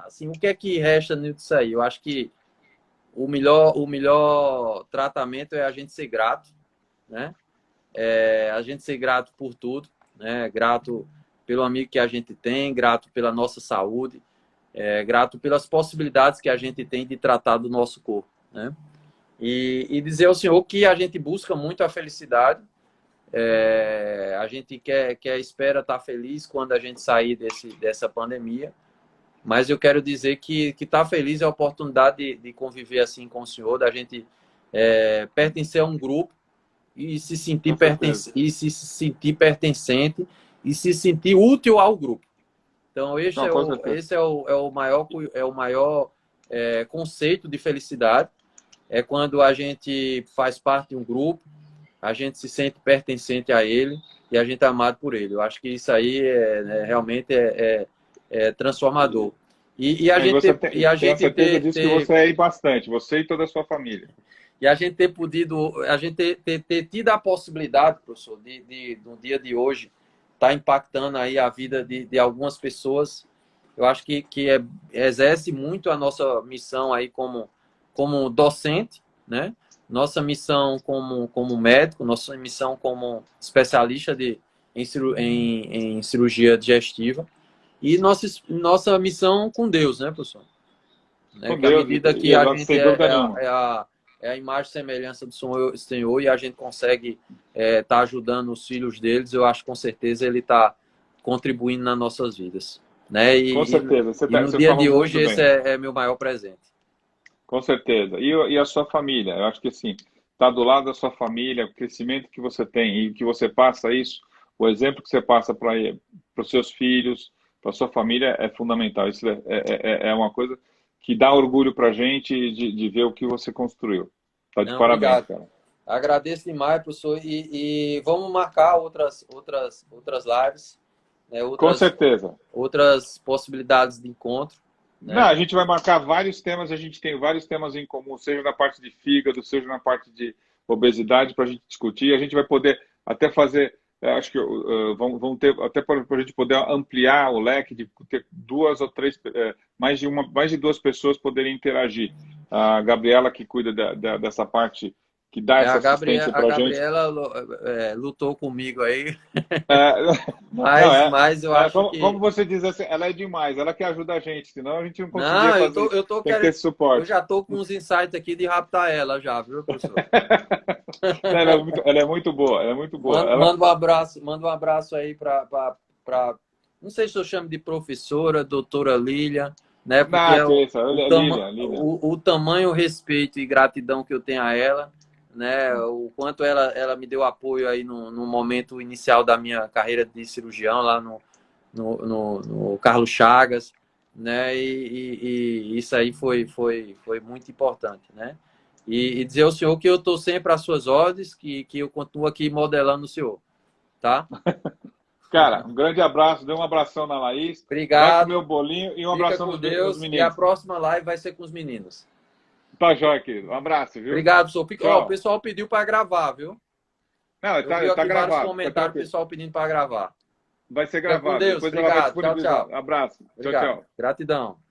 assim, o que é que resta nisso aí? Eu acho que o melhor tratamento é a gente ser grato, né? A gente ser grato por tudo, né? Grato pelo amigo que a gente tem, grato pela nossa saúde, grato pelas possibilidades que a gente tem de tratar do nosso corpo, né? E dizer ao senhor que a gente busca muito a felicidade, a gente espera estar feliz quando a gente sair dessa pandemia, mas eu quero dizer que estar feliz é a oportunidade de conviver assim com o senhor, da gente pertencer a um grupo e se sentir Com certeza. pertencente e se sentir útil ao grupo. Então, Não, com certeza. esse é o maior conceito de felicidade. É quando a gente faz parte de um grupo, a gente se sente pertencente a ele e a gente é amado por ele. Eu acho que isso aí realmente é transformador. E a Não, e gente você e a tem a gente certeza disso que você é bastante, você e toda a sua família. e a gente ter podido, a gente ter tido a possibilidade, professor, no dia de hoje, estar impactando aí a vida de algumas pessoas, eu acho que exerce muito a nossa missão aí como docente, né? Nossa missão como médico, nossa missão como especialista em cirurgia digestiva e nossa missão com Deus, né, professor? Né? Com Que à Deus, medida que a exato, gente sem dúvida nenhuma. é a imagem e semelhança do Senhor e a gente consegue estar ajudando os filhos deles, eu acho que com certeza ele está contribuindo nas nossas vidas. Né? Com certeza, E no você dia falou de hoje, muito esse bem. é meu maior presente. Com certeza. E a sua família? Eu acho que assim, estar do lado da sua família, o crescimento que você tem e que você passa isso, o exemplo que você passa para os seus filhos, para a sua família é fundamental. Isso é uma coisa que dá orgulho para a gente de ver o que você construiu. Tá de Não, parabéns, obrigado. cara. Agradeço demais, professor. E vamos marcar outras lives, né? Com certeza. Outras possibilidades de encontro, Não, né? a gente vai marcar vários temas, a gente tem vários temas em comum, seja na parte de fígado, seja na parte de obesidade, para a gente discutir. A gente vai poder até fazer, acho que vão ter, até para a gente poder ampliar o leque, de ter duas ou três, mais de duas pessoas poderem interagir. A Gabriela, que cuida dessa parte, que dá essa assistência A para a gente. Gabriela lutou comigo aí, É, não, mas eu acho como que. você diz assim, ela é demais, ela que ajuda a gente, senão a gente não conseguia Não, fazer isso. eu tô Tem que ter querendo. esse Eu suporte. já tô com uns insights aqui de raptar ela já, viu, professor? Ela é muito boa, ela é muito boa. Ela, Manda um abraço aí para. Não sei se eu chamo de professora, doutora Lília, né? Porque que é isso, Lilian, Lilian. o tamanho, respeito e gratidão que eu tenho a ela, né? O quanto ela me deu apoio aí no momento inicial da minha carreira de cirurgião lá no Carlos Chagas, né? E isso aí foi muito importante, né? E dizer ao senhor que eu estou sempre às suas ordens, que eu continuo aqui modelando o senhor, tá? Cara, um grande abraço, dê um abração na Laís, vai comer o Obrigado, bolinho e um fica abração com nos Deus e a meninos. próxima live vai ser com os meninos. Tá jóia, querido. Um abraço, viu? Obrigado, senhor. Ó, o Tchau. pessoal pediu para gravar, viu? Não, Eu vi tá aqui vários gravado, fica comentários, o tranquilo. pessoal pedindo para gravar. Vai ser Fica com gravado, Deus. depois ela vai Obrigado. Tchau, disponibilizar. tchau. Abraço. Tchau, Obrigado. tchau. Gratidão.